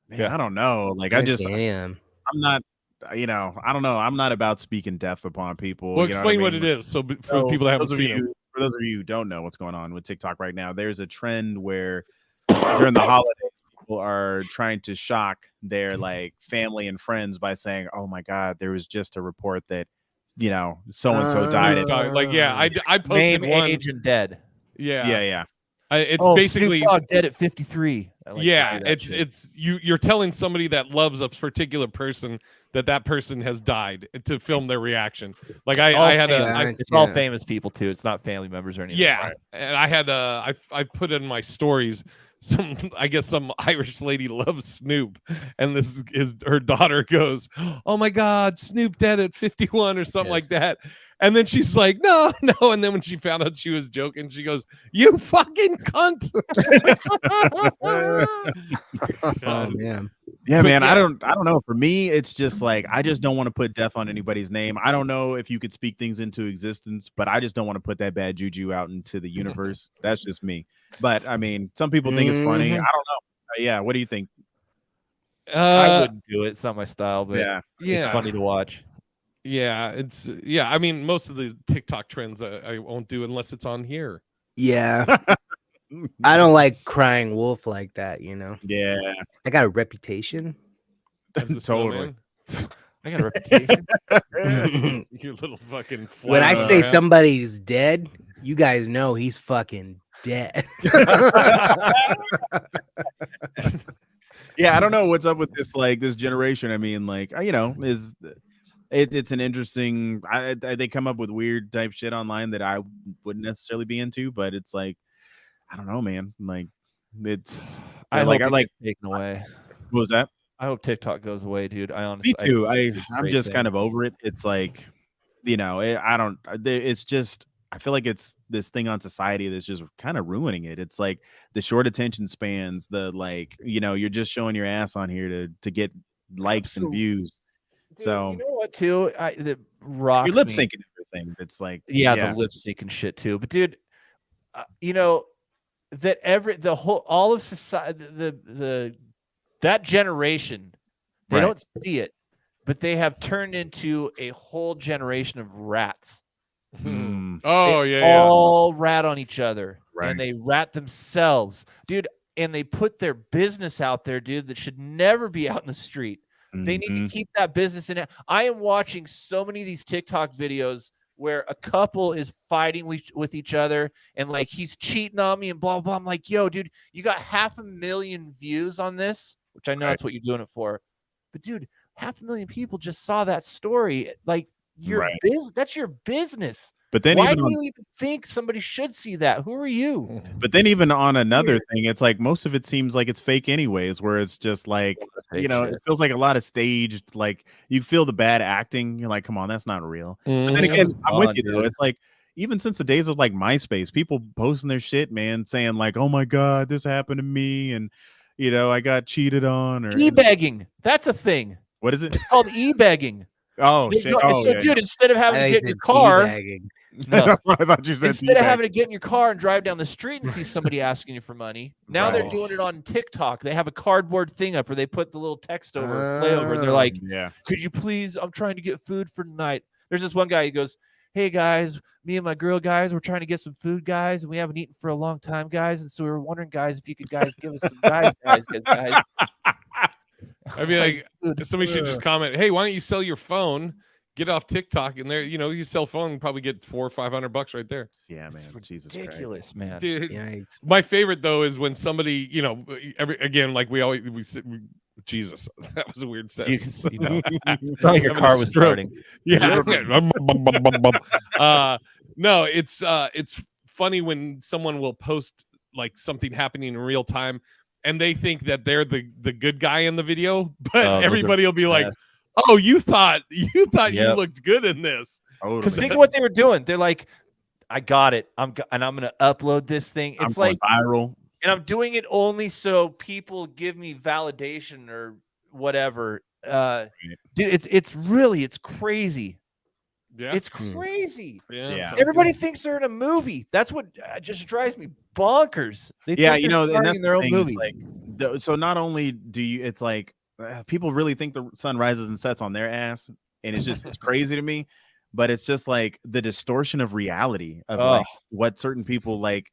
[SPEAKER 8] Man, I don't know. Like, I just, I'm not, I don't know. I'm not about speaking death upon people.
[SPEAKER 6] Well,
[SPEAKER 8] you know
[SPEAKER 6] explain
[SPEAKER 8] I
[SPEAKER 6] what
[SPEAKER 8] mean?
[SPEAKER 6] it is. So for the
[SPEAKER 8] So,
[SPEAKER 6] people that haven't
[SPEAKER 8] those of
[SPEAKER 6] seen him.
[SPEAKER 8] For those of you who don't know what's going on with TikTok right now, there's a trend where during the holidays, people are trying to shock their like family and friends by saying, "Oh my God, there was just a report that you know, so and so died.
[SPEAKER 6] Like, yeah, I posted
[SPEAKER 9] Name,
[SPEAKER 6] one.
[SPEAKER 9] age, and dead.
[SPEAKER 8] Yeah.
[SPEAKER 6] It's
[SPEAKER 9] Oh,
[SPEAKER 6] basically
[SPEAKER 9] Snoop Dogg dead at 53. I like to
[SPEAKER 6] yeah,
[SPEAKER 9] do that
[SPEAKER 6] it's
[SPEAKER 9] shit.
[SPEAKER 6] it's you're telling somebody that loves a particular person that person has died to film their reaction. Like I had
[SPEAKER 9] it's all famous people too. It's not family members or anything.
[SPEAKER 6] yeah, and I had I put in my stories I guess some Irish lady loves Snoop, and her daughter goes, "Oh my God, Snoop dead at 51" or something like that. And then she's like, no. And then when she found out she was joking, she goes, "You fucking cunt."
[SPEAKER 7] Oh man.
[SPEAKER 8] Yeah,
[SPEAKER 6] But
[SPEAKER 8] man.
[SPEAKER 6] yeah.
[SPEAKER 8] I don't know. For me, it's just like I just don't want to put death on anybody's name. I don't know if you could speak things into existence, but I just don't want to put that bad juju out into the universe. That's just me. But I mean, some people think it's funny. I don't know. Yeah, what do you think?
[SPEAKER 9] I wouldn't do it. It's not my style, but
[SPEAKER 8] Yeah.
[SPEAKER 9] it's funny to watch.
[SPEAKER 6] Yeah, I mean, most of the TikTok trends I won't do unless it's on here.
[SPEAKER 7] Yeah. I don't like crying wolf like that, you know.
[SPEAKER 8] Yeah.
[SPEAKER 7] I got a reputation.
[SPEAKER 6] As the
[SPEAKER 8] Totally.
[SPEAKER 6] snowman.
[SPEAKER 9] I got a reputation.
[SPEAKER 6] You little fucking
[SPEAKER 7] When I
[SPEAKER 6] fly
[SPEAKER 7] say
[SPEAKER 6] around.
[SPEAKER 7] somebody's dead, you guys know he's fucking dead.
[SPEAKER 8] Yeah, I don't know what's up with this generation. I mean, you know, it's an interesting. They come up with weird type shit online that I wouldn't necessarily be into, but it's like, I don't know, man. Like, it's
[SPEAKER 9] I
[SPEAKER 8] like
[SPEAKER 9] hope it gets taken away.
[SPEAKER 8] What was that?
[SPEAKER 9] I hope TikTok goes away, dude. I honestly,
[SPEAKER 8] Me too. I'm just kind of over it. It's like, you know, it's just. I feel like it's this thing on society that's just kind of ruining it. It's like the short attention spans, you know, you're just showing your ass on here to get likes and views.
[SPEAKER 9] Dude,
[SPEAKER 8] so
[SPEAKER 9] you know what, too? That rocks
[SPEAKER 8] you're lip
[SPEAKER 9] me.
[SPEAKER 8] syncing everything. It's like,
[SPEAKER 9] the lip sync and shit too. But dude, you know that all of society, that generation, they don't see it, but they have turned into a whole generation of rats.
[SPEAKER 6] Oh,
[SPEAKER 9] they
[SPEAKER 6] yeah.
[SPEAKER 9] all rat on each other,
[SPEAKER 8] Right.
[SPEAKER 9] and they rat themselves, dude. And they put their business out there, dude, that should never be out in the street. They need to keep that business in it. I am watching so many of these TikTok videos where a couple is fighting with each other, and like he's cheating on me and blah blah. I'm like, yo, dude, you got 500,000 views on this, which I know that's what you're doing it for, but dude, 500,000 people just saw that story. Like, that's your business.
[SPEAKER 8] But then
[SPEAKER 9] why do you even think somebody should see that? Who are you?
[SPEAKER 8] But then even on another thing, it's like most of it seems like it's fake anyways, where it's just like, you know, it feels like a lot of staged, like you feel the bad acting. You're like, come on, that's not real. But then again, I'm with you though. It's like, even since the days of like MySpace, people posting their shit, man, saying like, oh my God, this happened to me. And, you know, I got cheated on. Or
[SPEAKER 9] E-begging. That's a thing.
[SPEAKER 8] What is it?
[SPEAKER 9] It's called e-begging.
[SPEAKER 8] Oh, shit.
[SPEAKER 9] Dude, instead of having to get in your car,
[SPEAKER 8] that's what I thought you said.
[SPEAKER 9] Instead of having to get in your car and drive down the street and see somebody asking you for money, now they're doing it on TikTok. They have a cardboard thing up where they put the little text over, play over. And they're like, could you please, I'm trying to get food for tonight. There's this one guy, he goes, hey guys, me and my girl guys, we're trying to get some food, guys, and we haven't eaten for a long time, guys. And so we were wondering, guys, if you could guys give us some guys.
[SPEAKER 6] I mean, like, somebody should just comment, hey, why don't you sell your phone? Get off TikTok, and there, you know, you sell phone, probably get $400 or $500 right there.
[SPEAKER 8] Yeah, man. Jesus
[SPEAKER 9] ridiculous,
[SPEAKER 8] Christ.
[SPEAKER 9] man.
[SPEAKER 6] Dude,
[SPEAKER 7] Yikes.
[SPEAKER 6] my favorite though is when somebody, you know, like Jesus, that was a weird sentence.
[SPEAKER 9] You know, like your car was starting.
[SPEAKER 6] Yeah. No, it's funny when someone will post like something happening in real time, and they think that they're the good guy in the video, but everybody will be like, oh, you thought you looked good in this.
[SPEAKER 9] Because think of what they were doing. They're like, I got it. I'm going to upload this thing. It's like
[SPEAKER 8] viral.
[SPEAKER 9] And I'm doing it only so people give me validation or whatever. Dude, it's crazy.
[SPEAKER 6] Yeah.
[SPEAKER 9] It's crazy.
[SPEAKER 6] Yeah.
[SPEAKER 9] Everybody thinks they're in a movie. That's what just drives me bonkers. They think
[SPEAKER 8] you know, and that's
[SPEAKER 9] in their own movie.
[SPEAKER 8] Like, so not only do you, it's like people really think the sun rises and sets on their ass, and it's crazy to me. But it's just like the distortion of reality of like what certain people like.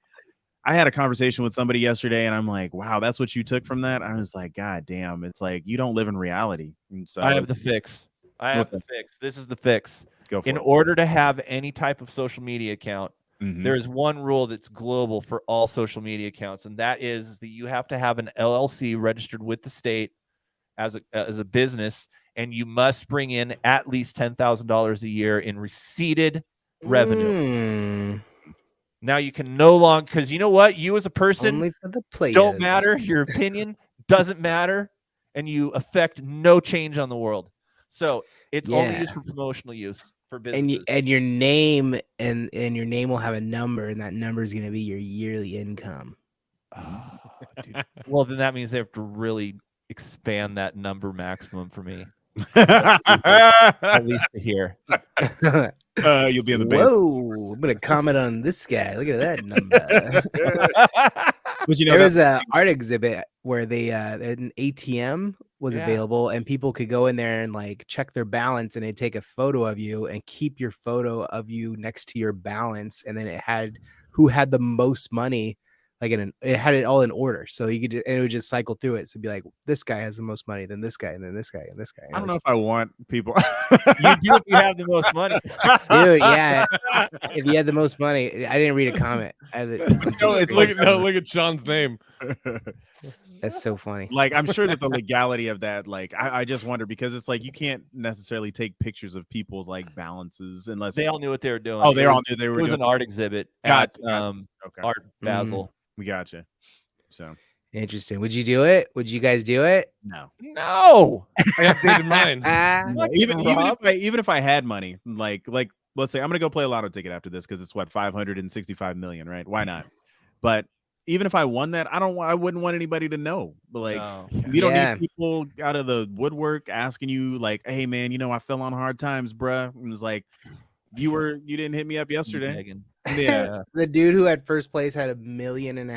[SPEAKER 8] I had a conversation with somebody yesterday, and I'm like, wow, that's what you took from that. I was like, God damn, it's like you don't live in reality. And so
[SPEAKER 9] I have the fix. This is the fix.
[SPEAKER 8] Go for
[SPEAKER 9] In
[SPEAKER 8] it.
[SPEAKER 9] order to have any type of social media account,
[SPEAKER 8] Mhm.
[SPEAKER 9] there is one rule that's global for all social media accounts, and that is that you have to have an LLC registered with the state as a business, and you must bring in at least $10,000 a year in receipted revenue. Now you can no longer, because you know what? You as a person
[SPEAKER 7] Only for the players.
[SPEAKER 9] don't matter. Your opinion doesn't matter, and you affect no change on the world. So it's only used for promotional use for businesses.
[SPEAKER 7] And your name and your name will have a number, and that number is going to be your yearly income.
[SPEAKER 9] Oh, dude. Well, then that means they have to really expand that number maximum for me. At least to here.
[SPEAKER 8] You'll be in the band.
[SPEAKER 7] Whoa! I'm gonna comment on this guy. Look at that number.
[SPEAKER 8] But
[SPEAKER 7] there was an art exhibit where they an ATM was available, and people could go in there and like check their balance, and they'd take a photo of you and keep your photo of you next to your balance, and then it had who had the most money. Like it had it all in order, so you could it would just cycle through it. So it'd be like this guy has the most money, then this guy, and then this guy, and this guy.
[SPEAKER 8] I don't know if I want people.
[SPEAKER 9] You do if you have the most money,
[SPEAKER 7] dude. Yeah, if you had the most money, I didn't read a comment.
[SPEAKER 6] Look at Sean's name.
[SPEAKER 7] That's so funny.
[SPEAKER 8] Like, I'm sure that the legality of that, like, I just wonder because it's like you can't necessarily take pictures of people's like balances unless
[SPEAKER 9] they all knew what they were doing.
[SPEAKER 8] Oh, they all knew they were.
[SPEAKER 9] It was an art exhibit at Art Basel.
[SPEAKER 8] We gotcha. So
[SPEAKER 7] interesting. Would you do it? Would you guys do it?
[SPEAKER 8] No.
[SPEAKER 6] I updated mine.
[SPEAKER 8] Even if I had money, like let's say I'm gonna go play a lotto ticket after this because it's what 565 million, right? Why not? But even if I won that, I wouldn't want anybody to know. But like, you don't need people out of the woodwork asking you like, "Hey man, you know I fell on hard times, bruh." And it's like, you didn't hit me up yesterday. Yeah.
[SPEAKER 7] The dude who had first place had $1.5 million in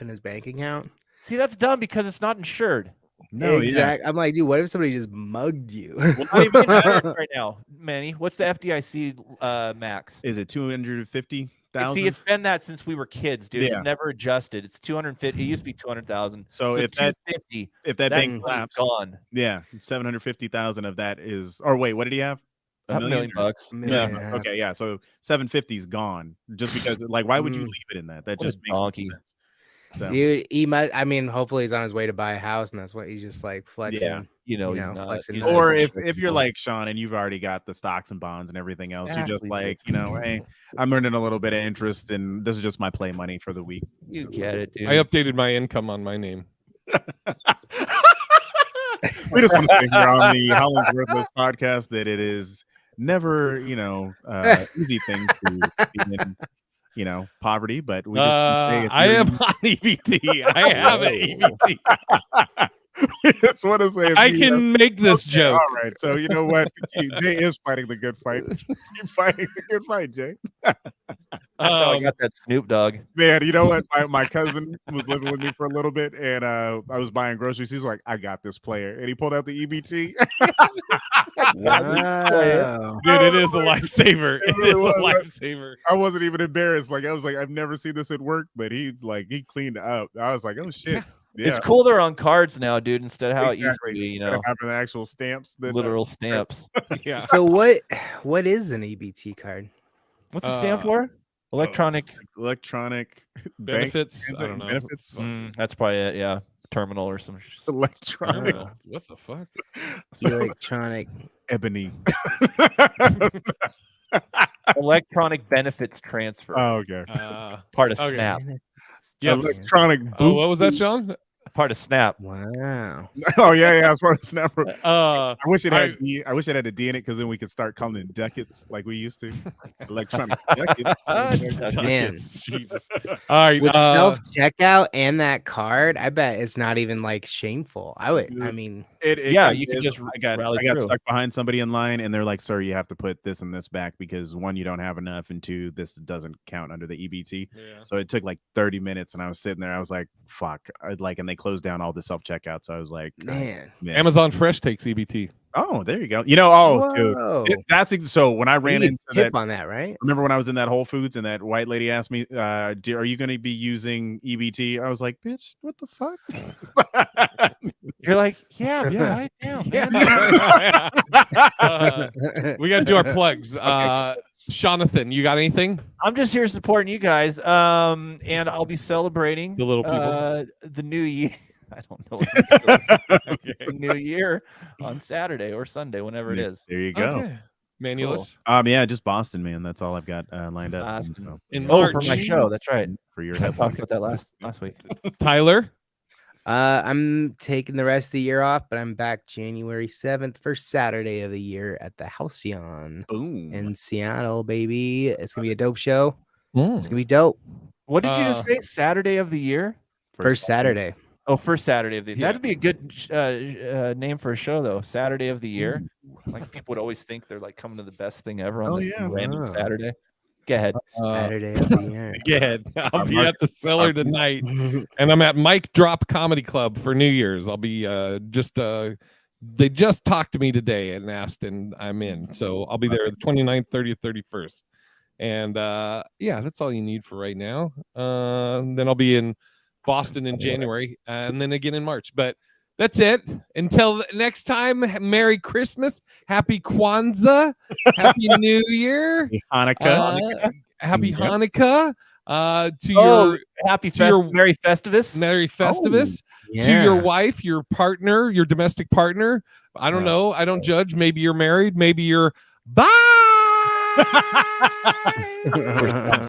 [SPEAKER 7] his bank account.
[SPEAKER 9] See, that's dumb because it's not insured.
[SPEAKER 7] No, exactly. I'm like, dude, what if somebody just mugged you?
[SPEAKER 9] Right now, Manny, what's the FDIC max?
[SPEAKER 8] Is it 250,000?
[SPEAKER 9] See, it's been that since we were kids, dude. It's never adjusted. It's 250. It used to be 200,000.
[SPEAKER 8] So if that bank collapsed,
[SPEAKER 9] gone.
[SPEAKER 8] Yeah, 750,000 of that is. Or wait, what did he have?
[SPEAKER 9] $1 million.
[SPEAKER 8] Yeah. Okay. Yeah. So 750 is gone just because. Like, why would you leave it in that? That just makes no sense. So.
[SPEAKER 7] Dude, he might. I mean, hopefully he's on his way to buy a house, and that's what he's just like flexing.
[SPEAKER 8] Yeah,
[SPEAKER 9] he's not.
[SPEAKER 7] Flexing.
[SPEAKER 8] Or if you're like Sean and you've already got the stocks and bonds and everything else, you're just like, hey, I'm earning a little bit of interest, and this is just my play money for the week.
[SPEAKER 9] You get it, dude.
[SPEAKER 6] I updated my income on my name.
[SPEAKER 8] We just want to say here on the Holland's Worthless podcast that it is never, easy thing to be in, poverty, but we just
[SPEAKER 6] I am on EBT. I have an EBT.
[SPEAKER 8] We just want to say
[SPEAKER 6] I can make this joke.
[SPEAKER 8] All right, so you know what? Jay is fighting the good fight. Keep fighting the good fight, Jay.
[SPEAKER 9] That's how I got that Snoop Dogg.
[SPEAKER 8] Man, you know what? My cousin was living with me for a little bit, and I was buying groceries. He's like, "I got this player," and he pulled out the EBT.
[SPEAKER 7] Wow.
[SPEAKER 6] Dude, it is a lifesaver. It
[SPEAKER 8] really
[SPEAKER 6] is
[SPEAKER 8] was.
[SPEAKER 6] a lifesaver.
[SPEAKER 8] I wasn't even embarrassed. Like I was like, I've never seen this at work, but he cleaned up. I was like, oh shit. Yeah.
[SPEAKER 9] It's cool they're on cards now, dude, instead of how it used to be,
[SPEAKER 8] having the actual stamps.
[SPEAKER 9] Literal stamps.
[SPEAKER 6] Yeah.
[SPEAKER 7] So what is an EBT card?
[SPEAKER 9] What's it stand for? Electronic
[SPEAKER 6] benefits. I don't know.
[SPEAKER 8] Benefits.
[SPEAKER 9] That's probably it. Yeah, terminal or some.
[SPEAKER 8] Electronic.
[SPEAKER 6] What the fuck?
[SPEAKER 7] Electronic
[SPEAKER 8] ebony.
[SPEAKER 9] Electronic benefits transfer.
[SPEAKER 8] Oh, okay.
[SPEAKER 9] Part of Snap.
[SPEAKER 6] Yeah.
[SPEAKER 8] Electronic.
[SPEAKER 6] Oh, what was that, Sean?
[SPEAKER 9] Part of Snap.
[SPEAKER 7] Wow.
[SPEAKER 8] Oh yeah, it's part of Snap.
[SPEAKER 6] I
[SPEAKER 8] wish it had I wish it had a D in it because then we could start calling it ducats like we used to. Electronic ducats.
[SPEAKER 7] Man.
[SPEAKER 6] Jesus. All right.
[SPEAKER 7] With self checkout and that card, I bet it's not even like shameful. I mean,
[SPEAKER 9] you could just
[SPEAKER 8] I got stuck behind somebody in line, and they're like, "Sir, you have to put this and this back because one, you don't have enough, and two, this doesn't count under the EBT."
[SPEAKER 6] Yeah.
[SPEAKER 8] So it took like 30 minutes, and I was sitting there. I was like, "Fuck!" And they closed down all the self checkout. So I was like,
[SPEAKER 7] man.
[SPEAKER 6] Amazon Fresh takes EBT.
[SPEAKER 8] Oh, there you go. You know,
[SPEAKER 7] Whoa.
[SPEAKER 8] dude, so when I ran
[SPEAKER 7] You
[SPEAKER 8] into
[SPEAKER 7] get tip
[SPEAKER 8] that
[SPEAKER 7] on that, right?
[SPEAKER 8] Remember when I was in that Whole Foods and that white lady asked me, are you going to be using EBT? I was like, bitch, what the fuck?
[SPEAKER 9] You're like, yeah, I am, man.
[SPEAKER 6] We got to do our plugs. Jonathan, you got anything?
[SPEAKER 9] I'm just here supporting you guys. And I'll be celebrating
[SPEAKER 6] The little people.
[SPEAKER 9] the new year. I don't know. The new year on Saturday or Sunday, whenever it is.
[SPEAKER 8] There you go.
[SPEAKER 6] Okay. Manulus.
[SPEAKER 9] Cool.
[SPEAKER 8] Yeah, just Boston, man. That's all I've got lined up.
[SPEAKER 9] Boston.
[SPEAKER 6] In
[SPEAKER 9] for
[SPEAKER 6] March.
[SPEAKER 9] my show. That's right.
[SPEAKER 8] For your
[SPEAKER 9] I
[SPEAKER 8] head.
[SPEAKER 9] talked about that last week.
[SPEAKER 6] Tyler.
[SPEAKER 7] I'm taking the rest of the year off, but I'm back January 7th, first Saturday of the year at the Halcyon
[SPEAKER 8] Boom.
[SPEAKER 7] in Seattle, baby. It's gonna be a dope show.
[SPEAKER 6] Mm.
[SPEAKER 7] It's gonna be dope.
[SPEAKER 9] What did you just say? Saturday of the year?
[SPEAKER 7] First Saturday.
[SPEAKER 9] Oh, first Saturday of the year.
[SPEAKER 6] Yeah.
[SPEAKER 9] That'd be a good name for a show, though. Saturday of the year. Like people would always think they're like coming to the best thing ever on this random
[SPEAKER 7] Wow.
[SPEAKER 9] Saturday. Go ahead.
[SPEAKER 7] Saturday of the year.
[SPEAKER 6] Go ahead. I'll be at the Cellar tonight, and I'm at Mike Drop Comedy Club for New Year's. I'll be they just talked to me today and asked, and I'm in. So I'll be there the 29th, 30th, 31st. And yeah, that's all you need for right now. Then I'll be in Boston in January, and then again in March. But that's it. Until next time, Merry Christmas, Happy Kwanzaa, Happy New Year,
[SPEAKER 8] Hanukkah.
[SPEAKER 6] Happy Hanukkah. To
[SPEAKER 9] your
[SPEAKER 6] Merry
[SPEAKER 9] Festivus.
[SPEAKER 6] Merry Festivus.
[SPEAKER 7] Yeah.
[SPEAKER 6] To your wife, your partner, your domestic partner. I don't know. I don't judge. Maybe you're married. Maybe you're bye.